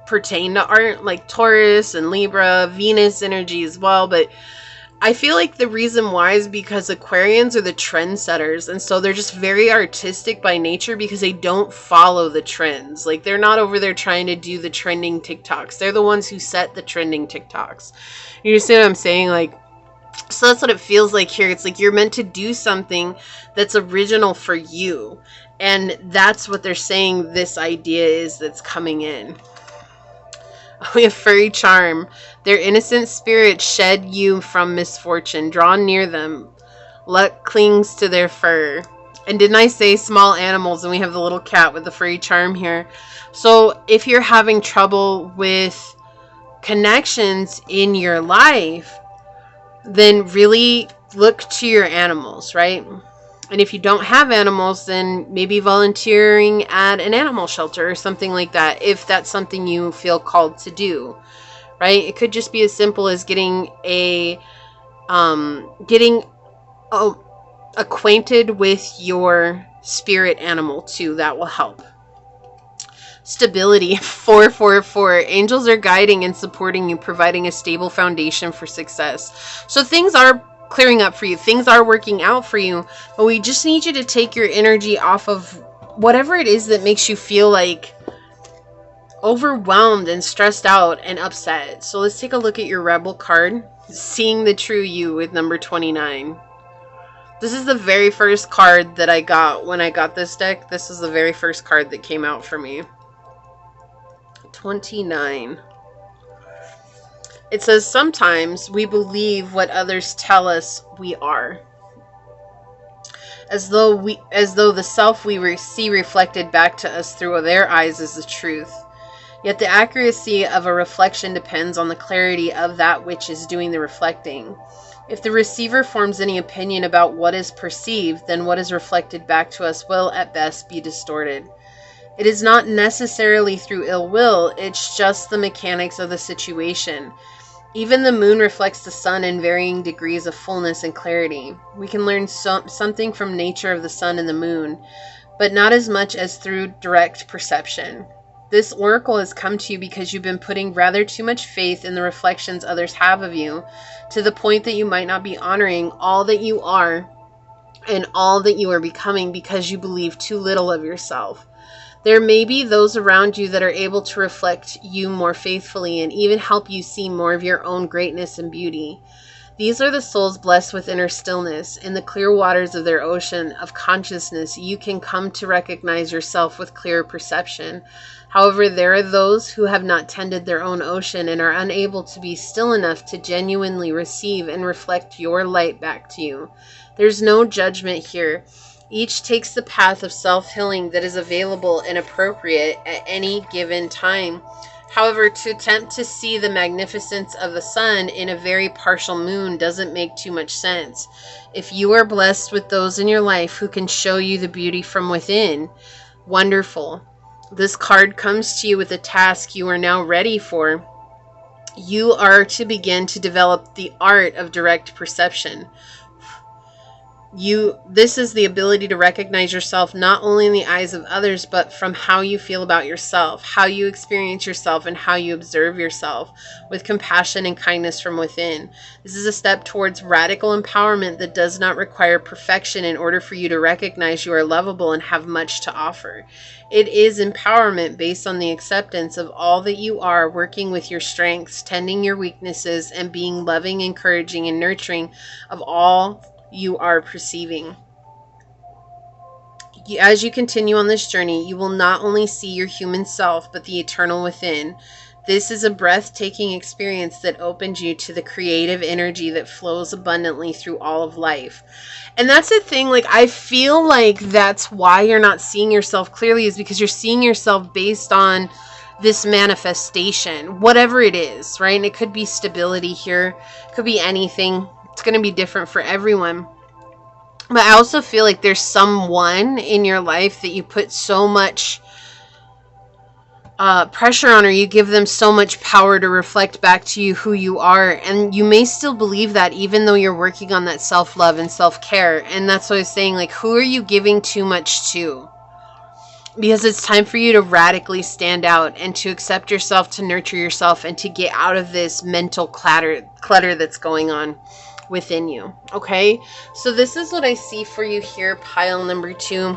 pertain to art, like Taurus and Libra, Venus energy as well. But I feel like the reason why is because Aquarians are the trendsetters, and so they're just very artistic by nature because they don't follow the trends. Like, they're not over there trying to do the trending TikToks. They're the ones who set the trending TikToks. You understand what I'm saying? Like, so that's what it feels like here. It's like you're meant to do something that's original for you, and that's what they're saying this idea is that's coming in. We have furry charm. Their innocent spirits shed you from misfortune. Draw near them. Luck clings to their fur. And didn't I say small animals? And we have the little cat with the furry charm here. So if you're having trouble with connections in your life, then really look to your animals, right? And if you don't have animals, then maybe volunteering at an animal shelter or something like that, if that's something you feel called to do, right? It could just be as simple as getting acquainted with your spirit animal too. That will help. Stability, 444. Angels are guiding and supporting you, providing a stable foundation for success. So things are clearing up for you. Things are working out for you, but we just need you to take your energy off of whatever it is that makes you feel like overwhelmed and stressed out and upset. So let's take a look at your Rebel card. Seeing the true you with number 29. This is the very first card that I got when I got this deck. This is the very first card that came out for me. 29. It says, sometimes we believe what others tell us we are. As though the self we see reflected back to us through their eyes is the truth. Yet the accuracy of a reflection depends on the clarity of that which is doing the reflecting. If the receiver forms any opinion about what is perceived, then what is reflected back to us will at best be distorted. It is not necessarily through ill will, it's just the mechanics of the situation. Even the moon reflects the sun in varying degrees of fullness and clarity. We can learn something from nature of the sun and the moon, but not as much as through direct perception. This oracle has come to you because you've been putting rather too much faith in the reflections others have of you, to the point that you might not be honoring all that you are and all that you are becoming because you believe too little of yourself. There may be those around you that are able to reflect you more faithfully and even help you see more of your own greatness and beauty. These are the souls blessed with inner stillness. In the clear waters of their ocean of consciousness, you can come to recognize yourself with clearer perception. However, there are those who have not tended their own ocean and are unable to be still enough to genuinely receive and reflect your light back to you. There's no judgment here. Each takes the path of self-healing that is available and appropriate at any given time. However, to attempt to see the magnificence of the sun in a very partial moon doesn't make too much sense. If you are blessed with those in your life who can show you the beauty from within, wonderful. This card comes to you with a task you are now ready for. You are to begin to develop the art of direct perception. This is the ability to recognize yourself not only in the eyes of others, but from how you feel about yourself, how you experience yourself, and how you observe yourself with compassion and kindness from within. This is a step towards radical empowerment that does not require perfection in order for you to recognize you are lovable and have much to offer. It is empowerment based on the acceptance of all that you are, working with your strengths, tending your weaknesses, and being loving, encouraging, and nurturing of all you are perceiving. As you continue on this journey, you will not only see your human self, but the eternal within. This is a breathtaking experience that opens you to the creative energy that flows abundantly through all of life. And that's the thing, like, I feel like that's why you're not seeing yourself clearly, is because you're seeing yourself based on this manifestation, whatever it is, right? And it could be stability here, it could be anything. It's going to be different for everyone. But I also feel like there's someone in your life that you put so much pressure on, or you give them so much power to reflect back to you who you are. And you may still believe that even though you're working on that self-love and self-care. And that's what I was saying, like, who are you giving too much to? Because it's time for you to radically stand out and to accept yourself, to nurture yourself, and to get out of this mental clutter that's going on within you. Okay, so this is what I see for you here, pile number 2.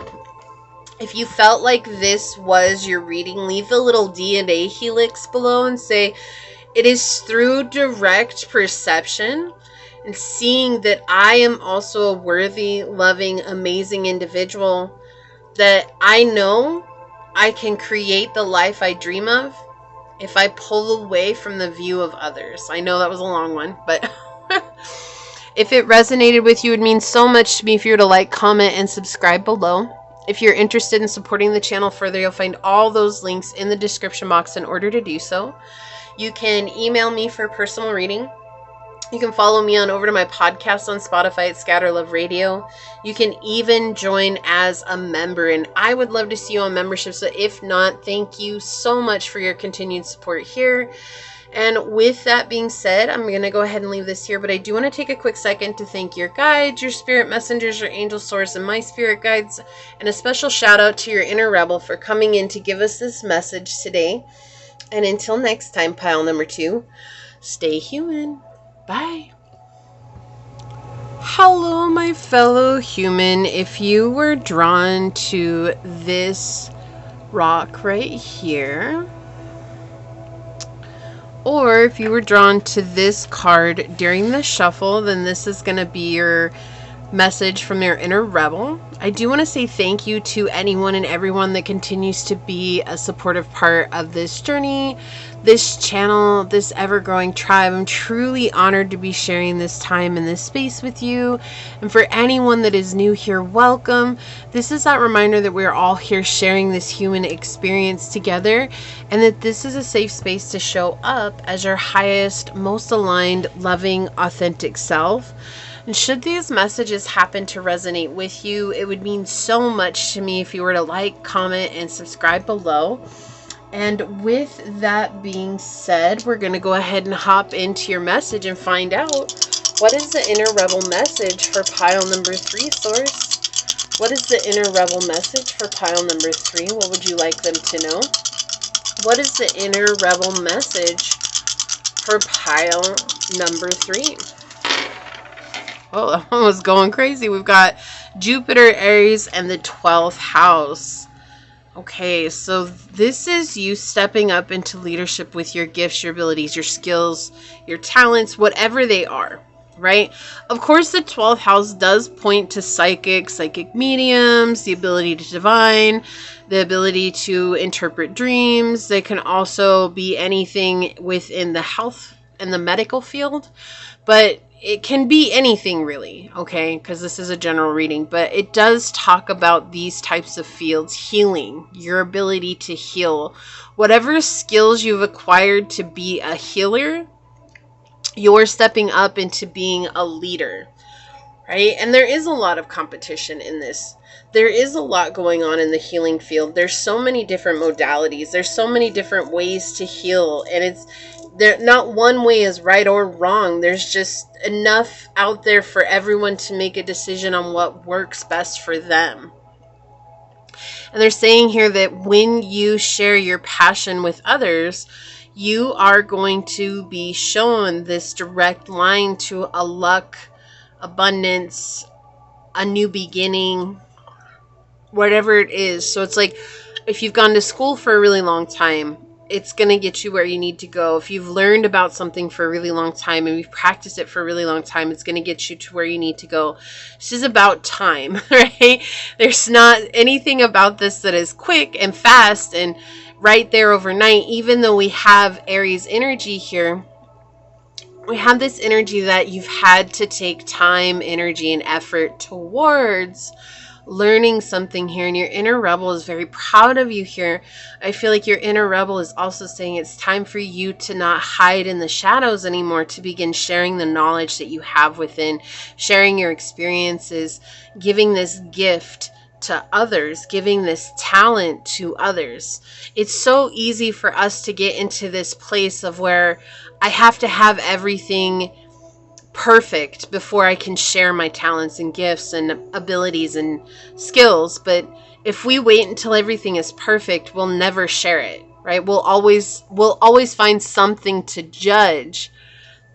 If you felt like this was your reading, leave the little DNA helix below and say, it is through direct perception and seeing that I am also a worthy, loving, amazing individual, that I know I can create the life I dream of if I pull away from the view of others. I know that was a long one, but if it resonated with you, it would mean so much to me if you were to like, comment, and subscribe below. If you're interested in supporting the channel further, you'll find all those links in the description box in order to do so. You can email me for personal reading. You can follow me on over to my podcast on Spotify at Scatter Love Radio. You can even join as a member, and I would love to see you on membership. So if not, thank you so much for your continued support here. And with that being said, I'm going to go ahead and leave this here, but I do want to take a quick second to thank your guides, your spirit messengers, your angel source, and my spirit guides, and a special shout out to your inner rebel for coming in to give us this message today. And until next time, pile number 2, stay human. Bye. Hello, my fellow human. If you were drawn to this rock right here, or if you were drawn to this card during the shuffle, then this is going to be your message from your inner rebel. I do want to say thank you to anyone and everyone that continues to be a supportive part of this journey, this channel, this ever-growing tribe. I'm truly honored to be sharing this time in this space with you. And for anyone that is new here, welcome. This is that reminder that we're all here sharing this human experience together, and that this is a safe space to show up as your highest, most aligned, loving, authentic self. And should these messages happen to resonate with you, it would mean so much to me if you were to like, comment, and subscribe below. And with that being said, we're going to go ahead and hop into your message and find out, what is the inner rebel message for pile number 3, source? What is the inner rebel message for pile number 3? What would you like them to know? What is the inner rebel message for pile number 3? Oh, that one was going crazy. We've got Jupiter, Aries, and the 12th house. Okay, so this is you stepping up into leadership with your gifts, your abilities, your skills, your talents, whatever they are, right? Of course, the 12th house does point to psychic mediums, the ability to divine, the ability to interpret dreams. They can also be anything within the health and the medical field, but it can be anything really, okay, because this is a general reading, but it does talk about these types of fields, healing, your ability to heal. Whatever skills you've acquired to be a healer, you're stepping up into being a leader, right? And there is a lot of competition in this. There is a lot going on in the healing field. There's so many different modalities. There's so many different ways to heal, and not one way is right or wrong. There's just enough out there for everyone to make a decision on what works best for them. And they're saying here that when you share your passion with others, you are going to be shown this direct line to a luck, abundance, a new beginning, whatever it is. So it's like, if you've gone to school for a really long time, it's going to get you where you need to go. If you've learned about something for a really long time and you've practiced it for a really long time, it's going to get you to where you need to go. This is about time, right? There's not anything about this that is quick and fast and right there overnight, even though we have Aries energy here, we have this energy that you've had to take time, energy, and effort towards learning something here, and your inner rebel is very proud of you here. I feel like your inner rebel is also saying it's time for you to not hide in the shadows anymore, to begin sharing the knowledge that you have within, sharing your experiences, giving this gift to others, giving this talent to others. It's so easy for us to get into this place of where I have to have everything perfect before I can share my talents and gifts and abilities and skills. But if we wait until everything is perfect, we'll never share it, right? We'll always find something to judge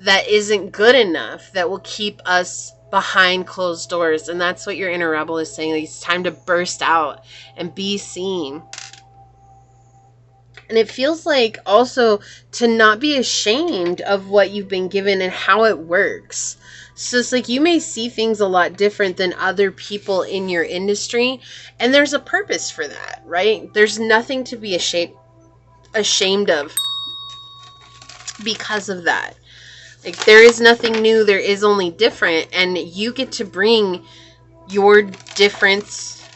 that isn't good enough, that will keep us behind closed doors. And that's what your inner rebel is saying. Like, it's time to burst out and be seen. And it feels like also to not be ashamed of what you've been given and how it works. So it's like you may see things a lot different than other people in your industry. And there's a purpose for that, right? There's nothing to be ashamed of because of that. Like, there is nothing new. There is only different. And you get to bring your difference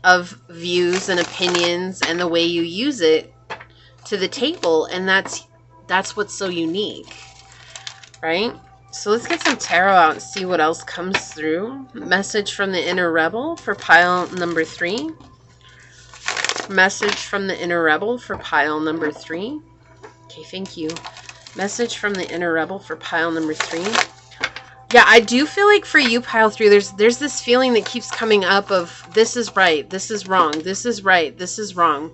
of views and opinions and the way you use it to the table, and that's what's so unique, right? So let's get some tarot out and see what else comes through. Message from the inner rebel for pile number 3. Message from the inner rebel for pile number 3. Okay, thank you. Message from the inner rebel for pile number 3. Yeah, I do feel like for you, pile 3, there's this feeling that keeps coming up of this is right, this is wrong, this is right, this is wrong.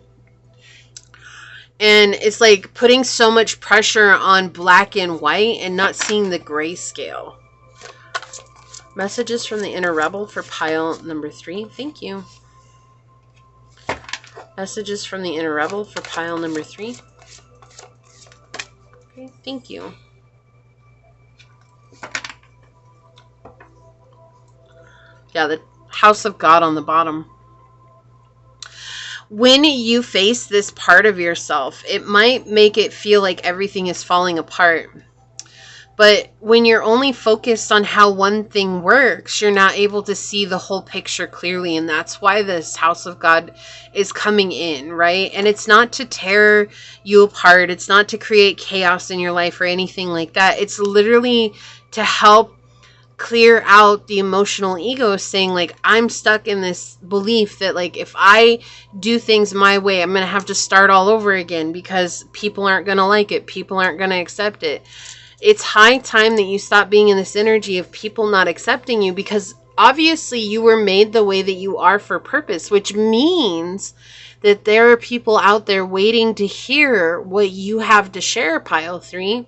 And it's like putting so much pressure on black and white and not seeing the grayscale. Messages from the inner rebel for pile number 3. Thank you. Messages from the inner rebel for pile number 3. Okay, thank you. Yeah, the House of God on the bottom. When you face this part of yourself, it might make it feel like everything is falling apart. But when you're only focused on how one thing works, you're not able to see the whole picture clearly. And that's why this House of God is coming in, right? And it's not to tear you apart. It's not to create chaos in your life or anything like that. It's literally to help clear out the emotional ego, saying like, I'm stuck in this belief that like if I do things my way, I'm going to have to start all over again because people aren't going to like it. People aren't going to accept it. It's high time that you stop being in this energy of people not accepting you, because obviously you were made the way that you are for purpose, which means that there are people out there waiting to hear what you have to share, pile 3.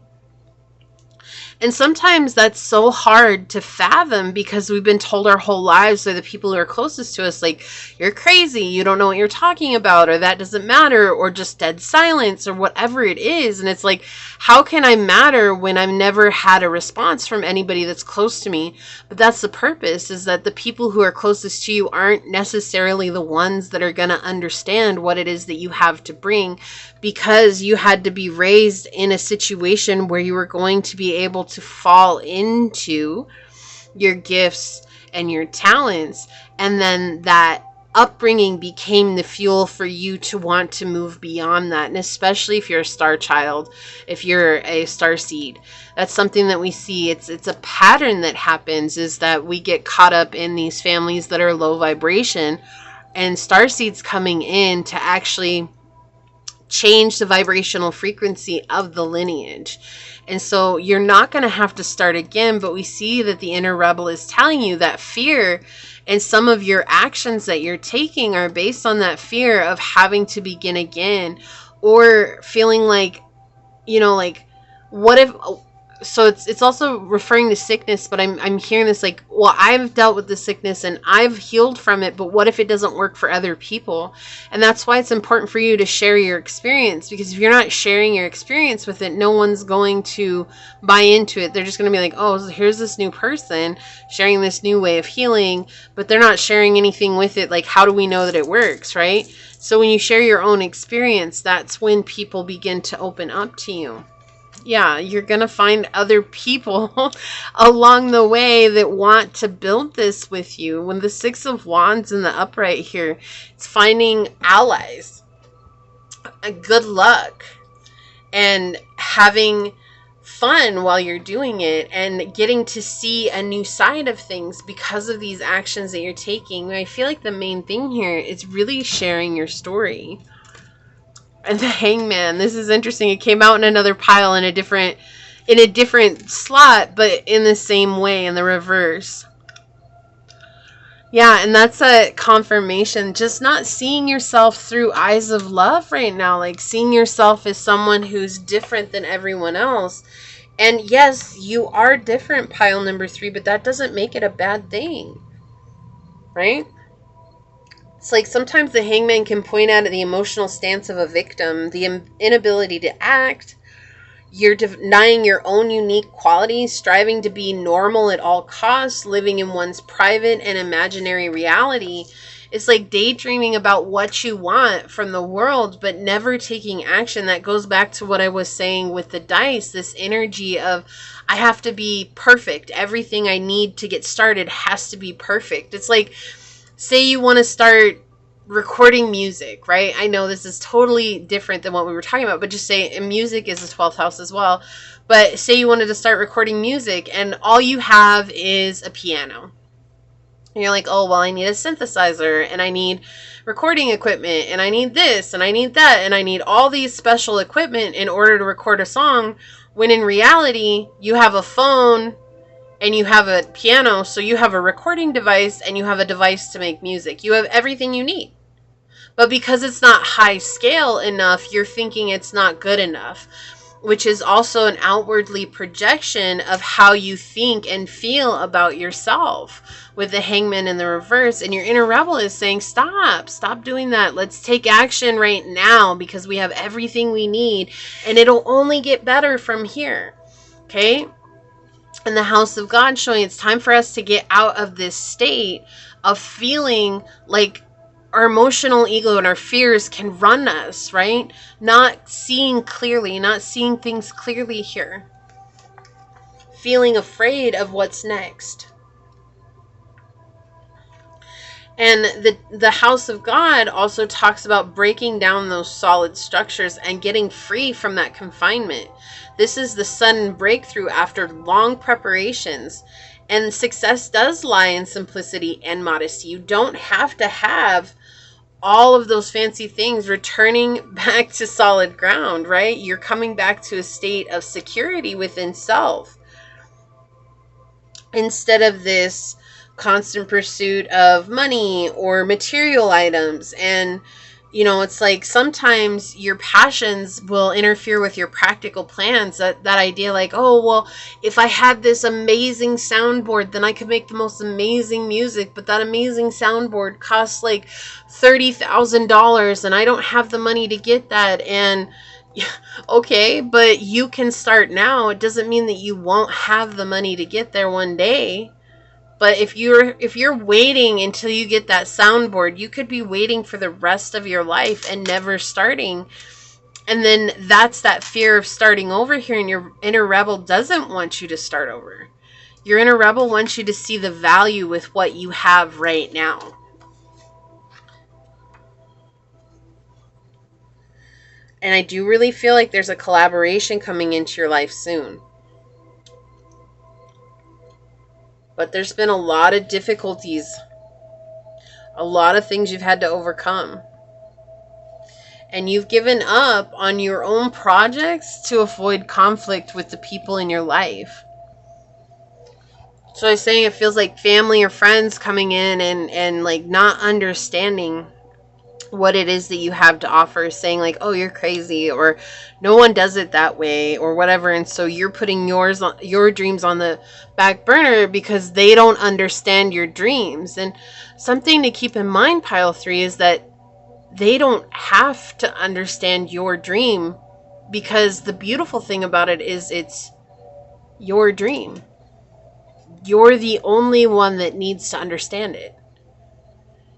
And sometimes that's so hard to fathom because we've been told our whole lives by the people who are closest to us, like, you're crazy, you don't know what you're talking about, or that doesn't matter, or just dead silence, or whatever it is. And it's like, how can I matter when I've never had a response from anybody that's close to me? But that's the purpose, is that the people who are closest to you aren't necessarily the ones that are going to understand what it is that you have to bring, because you had to be raised in a situation where you were going to be able to fall into your gifts and your talents. And then that upbringing became the fuel for you to want to move beyond that. And especially if you're a star child, if you're a star seed, that's something that we see. It's a pattern that happens, is that we get caught up in these families that are low vibration, and star seeds coming in to actually change the vibrational frequency of the lineage. And so you're not going to have to start again, but we see that the inner rebel is telling you that fear, and some of your actions that you're taking are based on that fear of having to begin again, or feeling like, you know, like, what if, so it's also referring to sickness, but I'm hearing this like, well, I've dealt with the sickness and I've healed from it, but what if it doesn't work for other people? And that's why it's important for you to share your experience, because if you're not sharing your experience with it, no one's going to buy into it. They're just going to be like, oh, here's this new person sharing this new way of healing, but they're not sharing anything with it. Like, how do we know that it works, right? So when you share your own experience, that's when people begin to open up to you. Yeah, you're going to find other people along the way that want to build this with you. When the Six of Wands in the upright here, it's finding allies. Good luck. And having fun while you're doing it, and getting to see a new side of things because of these actions that you're taking. I feel like the main thing here is really sharing your story. And the Hangman, this is interesting. It came out in another pile in a different slot, but in the same way, in the reverse. Yeah, and that's a confirmation. Just not seeing yourself through eyes of love right now. Like seeing yourself as someone who's different than everyone else. And yes, you are different, pile number 3, but that doesn't make it a bad thing. Right? It's like sometimes the Hangman can point out at the emotional stance of a victim, the inability to act. You're denying your own unique qualities, striving to be normal at all costs, living in one's private and imaginary reality. It's like daydreaming about what you want from the world, but never taking action. That goes back to what I was saying with the dice, this energy of, I have to be perfect. Everything I need to get started has to be perfect. It's like, say you want to start recording music, right? I know this is totally different than what we were talking about, but just say, and music is the 12th house as well. But say you wanted to start recording music and all you have is a piano. And you're like, oh, well, I need a synthesizer and I need recording equipment and I need this and I need that and I need all these special equipment in order to record a song. When in reality, you have a phone and you have a piano, so you have a recording device and you have a device to make music. You have everything you need. But because it's not high scale enough, you're thinking it's not good enough, which is also an outwardly projection of how you think and feel about yourself with the Hangman in the reverse. And your inner rebel is saying, stop doing that. Let's take action right now because we have everything we need and it'll only get better from here. Okay? And the House of God showing it's time for us to get out of this state of feeling like our emotional ego and our fears can run us, right? Not seeing clearly, not seeing things clearly here. Feeling afraid of what's next. And the House of God also talks about breaking down those solid structures and getting free from that confinement. This is the sudden breakthrough after long preparations. And success does lie in simplicity and modesty. You don't have to have all of those fancy things. Returning back to solid ground, right? You're coming back to a state of security within self. Instead of this constant pursuit of money or material items. And you know, it's like sometimes your passions will interfere with your practical plans. That idea like, oh, well, if I had this amazing soundboard, then I could make the most amazing music. But that amazing soundboard costs like $30,000 and I don't have the money to get that. And okay, but you can start now. It doesn't mean that you won't have the money to get there one day. But if you're waiting until you get that soundboard, you could be waiting for the rest of your life and never starting. And then that's that fear of starting over here, and your inner rebel doesn't want you to start over. Your inner rebel wants you to see the value with what you have right now. And I do really feel like there's a collaboration coming into your life soon. But there's been a lot of difficulties, a lot of things you've had to overcome. And you've given up on your own projects to avoid conflict with the people in your life. So I was saying it feels like family or friends coming in and like not understanding what it is that you have to offer, saying like, oh, you're crazy, or no one does it that way, or whatever. And so you're putting your dreams on the back burner because they don't understand your dreams. And something to keep in mind, pile 3, is that they don't have to understand your dream, because the beautiful thing about it is it's your dream. You're the only one that needs to understand it.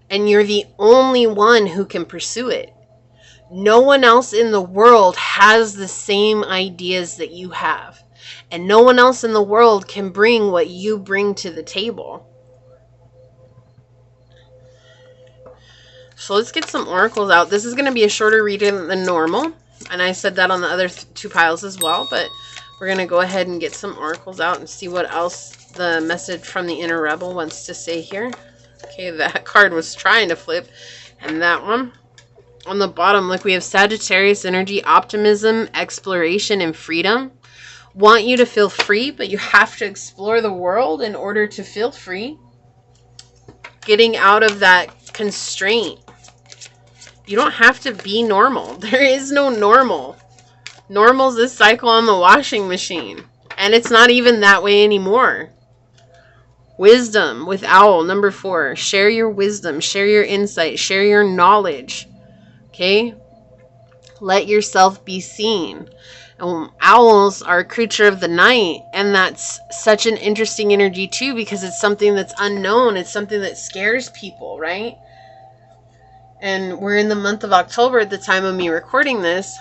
And you're the only one who can pursue it. No one else in the world has the same ideas that you have. And no one else in the world can bring what you bring to the table. So let's get some oracles out. This is going to be a shorter reading than normal. And I said that on the other 2 piles as well. But we're going to go ahead and get some oracles out and see what else the message from the inner rebel wants to say here. Okay, that card was trying to flip. And that one. On the bottom, look, we have Sagittarius energy, optimism, exploration, and freedom. Want you to feel free, but you have to explore the world in order to feel free. Getting out of that constraint. You don't have to be normal. There is no normal. Normal's this cycle on the washing machine. And it's not even that way anymore. Wisdom with Owl, number 4. Share your wisdom, share your insight, share your knowledge. Okay? Let yourself be seen. And owls are a creature of the night, and that's such an interesting energy too, because it's something that's unknown. It's something that scares people, right? And we're in the month of October at the time of me recording this.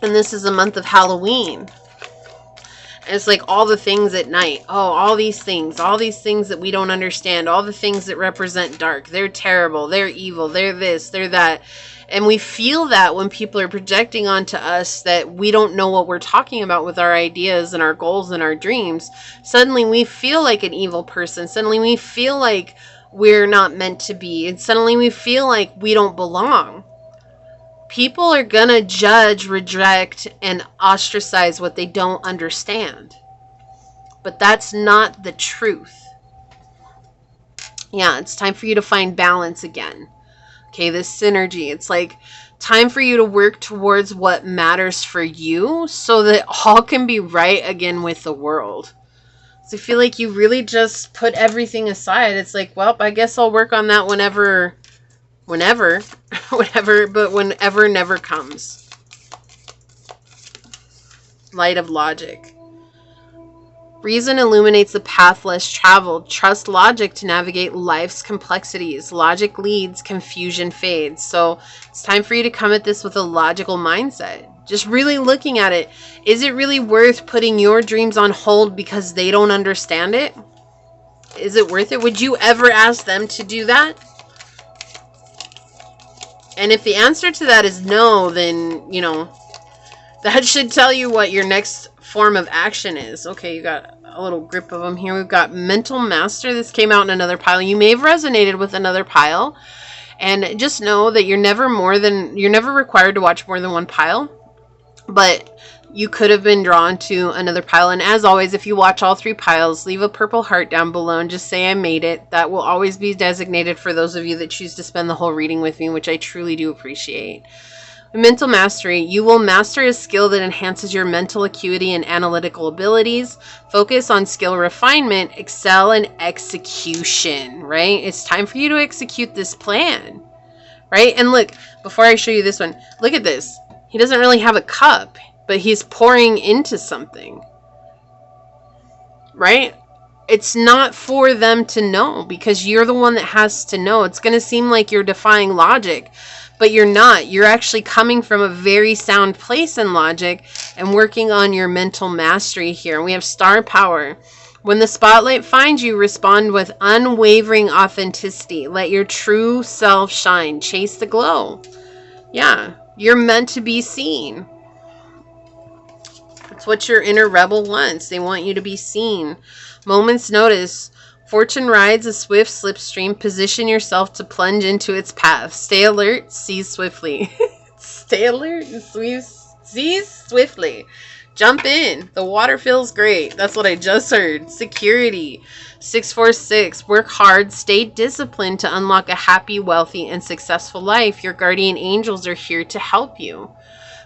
And this is a month of Halloween. And it's like all the things at night. Oh, all these things that we don't understand. All the things that represent dark. They're terrible. They're evil. They're this. They're that. And we feel that when people are projecting onto us that we don't know what we're talking about with our ideas and our goals and our dreams. Suddenly we feel like an evil person. Suddenly we feel like we're not meant to be. And suddenly we feel like we don't belong. People are gonna judge, reject, and ostracize what they don't understand. But that's not the truth. Yeah, it's time for you to find balance again. Okay, this synergy. It's like time for you to work towards what matters for you so that all can be right again with the world. So I feel like you really just put everything aside. It's like, well, I guess I'll work on that whenever, but whenever never comes. Light of logic. Reason illuminates the path less traveled. Trust logic to navigate life's complexities. Logic leads, confusion fades. So it's time for you to come at this with a logical mindset. Just really looking at it. Is it really worth putting your dreams on hold because they don't understand it? Is it worth it? Would you ever ask them to do that? And if the answer to that is no, then, you know, that should tell you what your next form of action is. Okay, you got a little grip of them here. We've got Mental Master. This came out in another pile. You may have resonated with another pile. And just know that you're never required to watch more than one pile. But you could have been drawn to another pile. And as always, if you watch all 3 piles, leave a purple heart down below and just say I made it. That will always be designated for those of you that choose to spend the whole reading with me, which I truly do appreciate. Mental mastery. You will master a skill that enhances your mental acuity and analytical abilities. Focus on skill refinement. Excel in execution, right? It's time for you to execute this plan, right? And look, before I show you this one, look at this. He doesn't really have a cup, but he's pouring into something, right? It's not for them to know because you're the one that has to know. It's going to seem like you're defying logic, but you're not. You're actually coming from a very sound place in logic and working on your mental mastery here. We have star power. When the spotlight finds you, respond with unwavering authenticity. Let your true self shine. Chase the glow. Yeah, you're meant to be seen. It's what your inner rebel wants. They want you to be seen. Moment's notice. Fortune rides a swift slipstream. Position yourself to plunge into its path. Stay alert. Seize swiftly. Stay alert and seize swiftly. Jump in. The water feels great. That's what I just heard. Security. 646. Work hard. Stay disciplined to unlock a happy, wealthy, and successful life. Your guardian angels are here to help you.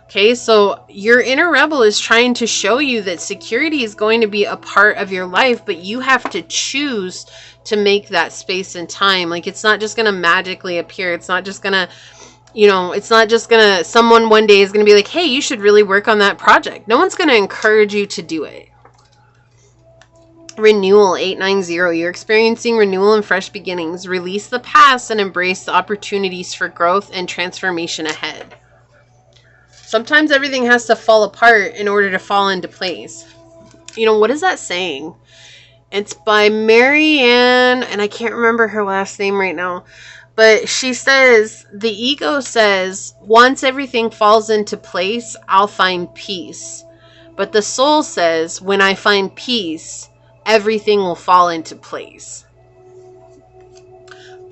Okay, so your inner rebel is trying to show you that security is going to be a part of your life, but you have to choose to make that space and time. Like, it's not just going to magically appear. It's not just going to, it's not just going to, someone one day is going to be like, hey, you should really work on that project. No one's going to encourage you to do it. Renewal, 890. You're experiencing renewal and fresh beginnings. Release the past and embrace the opportunities for growth and transformation ahead. Sometimes everything has to fall apart in order to fall into place. What is that saying? It's by Marianne, and I can't remember her last name right now. But she says, the ego says, once everything falls into place, I'll find peace. But the soul says, when I find peace, everything will fall into place.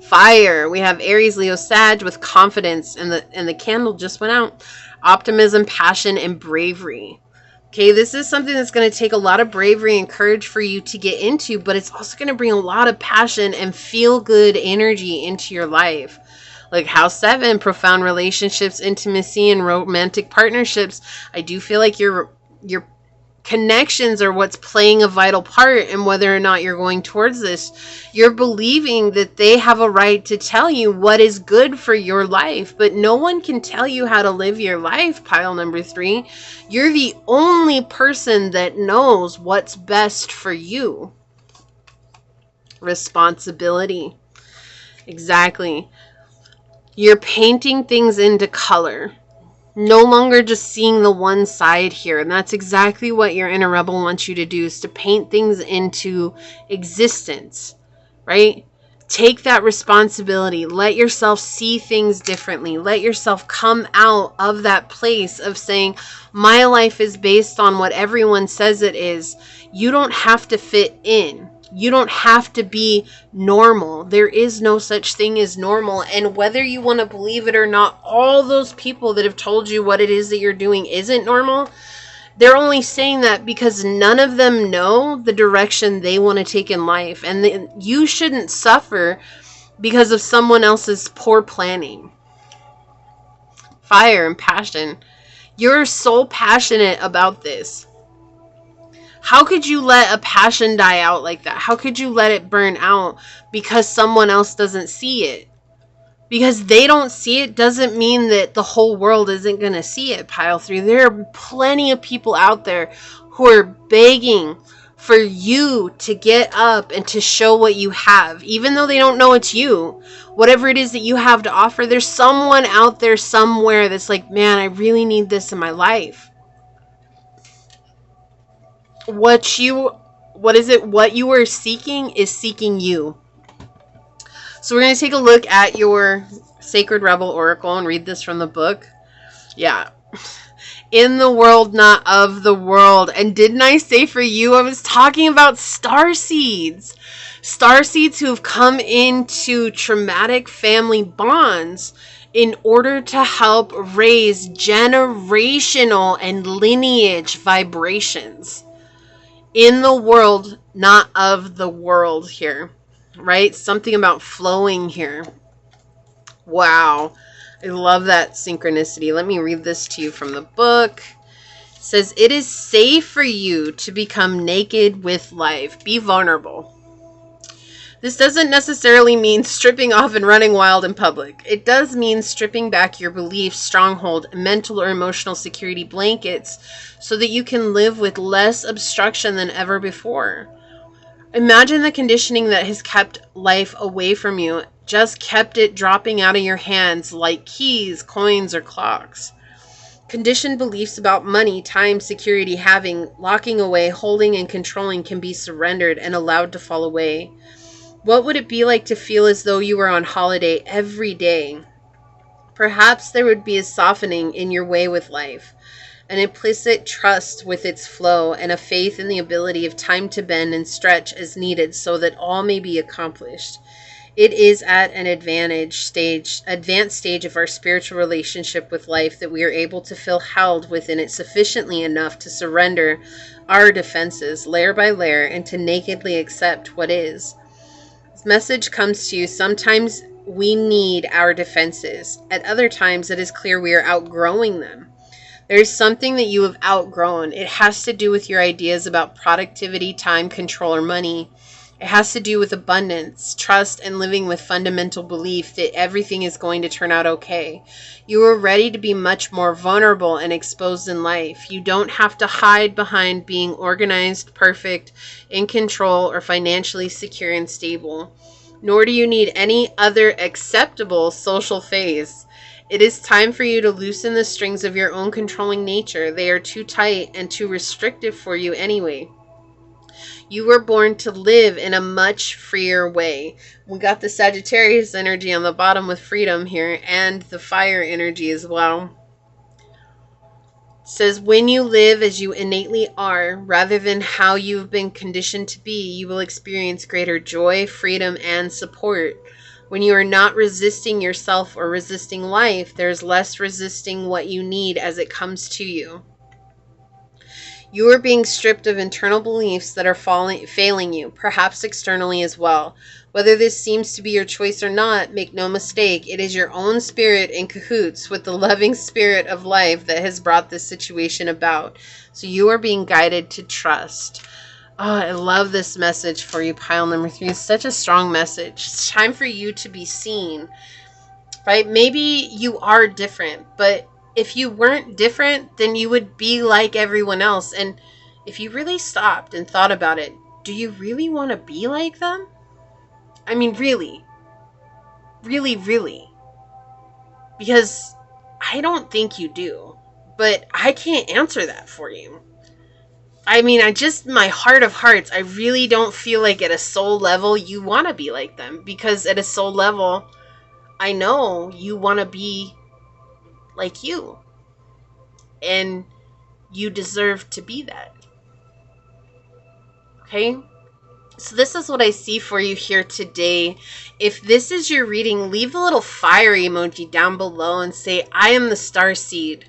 Fire. We have Aries, Leo, Sag with confidence, and the candle just went out. Optimism, passion, and bravery. Okay, this is something that's going to take a lot of bravery and courage for you to get into, but it's also going to bring a lot of passion and feel-good energy into your life. Like House 7, profound relationships, intimacy, and romantic partnerships. I do feel like your connections are what's playing a vital part in whether or not you're going towards this. You're believing that they have a right to tell you what is good for your life, but no one can tell you how to live your life, pile number 3. You're the only person that knows what's best for you. Responsibility. Exactly. You're painting things into color. No longer just seeing the one side here. And that's exactly what your inner rebel wants you to do, is to paint things into existence, right? Take that responsibility. Let yourself see things differently. Let yourself come out of that place of saying, my life is based on what everyone says it is. You don't have to fit in. You don't have to be normal. There is no such thing as normal. And whether you want to believe it or not, all those people that have told you what it is that you're doing isn't normal, they're only saying that because none of them know the direction they want to take in life. And you shouldn't suffer because of someone else's poor planning. Fire and passion. You're so passionate about this. How could you let a passion die out like that? How could you let it burn out because someone else doesn't see it? Because they don't see it doesn't mean that the whole world isn't going to see it, pile 3. There are plenty of people out there who are begging for you to get up and to show what you have. Even though they don't know it's you, whatever it is that you have to offer, there's someone out there somewhere that's like, man, I really need this in my life. What you are seeking is seeking you. So we're going to take a look at your Sacred Rebel Oracle and read this from the book. Yeah. In the world, not of the world. And didn't I say for you, I was talking about starseeds. Starseeds who have come into traumatic family bonds in order to help raise generational and lineage vibrations. In the world, not of the world here, right? Something about flowing here. Wow. I love that synchronicity. Let me read this to you from the book. It says, it is safe for you to become naked with life. Be vulnerable. This doesn't necessarily mean stripping off and running wild in public. It does mean stripping back your beliefs, stronghold, mental or emotional security blankets so that you can live with less obstruction than ever before. Imagine the conditioning that has kept life away from you, just kept it dropping out of your hands like keys, coins, or clocks. Conditioned beliefs about money, time, security, having, locking away, holding, and controlling can be surrendered and allowed to fall away. What would it be like to feel as though you were on holiday every day? Perhaps there would be a softening in your way with life, an implicit trust with its flow, and a faith in the ability of time to bend and stretch as needed so that all may be accomplished. It is at an advanced stage of our spiritual relationship with life that we are able to feel held within it sufficiently enough to surrender our defenses layer by layer and to nakedly accept what is. This message comes to you. Sometimes we need our defenses. At other times, it is clear we are outgrowing them. There's something that you have outgrown. It has to do with your ideas about productivity, time, control, or money. It has to do with abundance, trust, and living with fundamental belief that everything is going to turn out okay. You are ready to be much more vulnerable and exposed in life. You don't have to hide behind being organized, perfect, in control, or financially secure and stable. Nor do you need any other acceptable social phase. It is time for you to loosen the strings of your own controlling nature. They are too tight and too restrictive for you anyway. You were born to live in a much freer way. We got the Sagittarius energy on the bottom with freedom here, and the fire energy as well. It says, when you live as you innately are, rather than how you've been conditioned to be, you will experience greater joy, freedom, and support. When you are not resisting yourself or resisting life, there's less resisting what you need as it comes to you. You are being stripped of internal beliefs that are failing you, perhaps externally as well. Whether this seems to be your choice or not, make no mistake, it is your own spirit in cahoots with the loving spirit of life that has brought this situation about. So you are being guided to trust. Oh, I love this message for you, pile number 3. It's such a strong message. It's time for you to be seen, right? Maybe you are different, but if you weren't different, then you would be like everyone else. And if you really stopped and thought about it, do you really want to be like them? I mean, really, really. Because I don't think you do, but I can't answer that for you. I mean, my heart of hearts, I really don't feel like at a soul level you want to be like them. Because at a soul level, I know you want to be like you. And you deserve to be that. Okay? So this is what I see for you here today. If this is your reading, leave the little fire emoji down below and say, I am the starseed.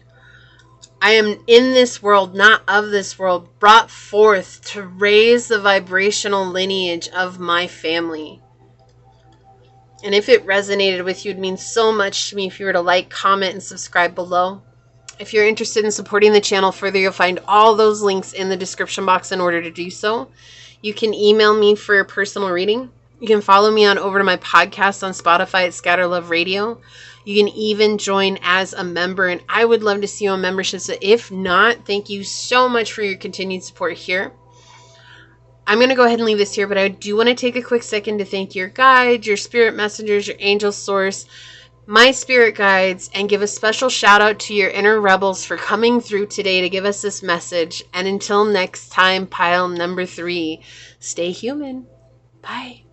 I am in this world, not of this world, brought forth to raise the vibrational lineage of my family. And if it resonated with you, it means so much to me if you were to like, comment, and subscribe below. If you're interested in supporting the channel further, you'll find all those links in the description box in order to do so. You can email me for a personal reading. You can follow me on over to my podcast on Spotify at Scatterlove Radio. You can even join as a member, and I would love to see you on membership. So if not, thank you so much for your continued support here. I'm going to go ahead and leave this here, but I do want to take a quick second to thank your guides, your spirit messengers, your angel source, my spirit guides, and give a special shout out to your inner rebels for coming through today to give us this message. And until next time, pile number 3, stay human. Bye.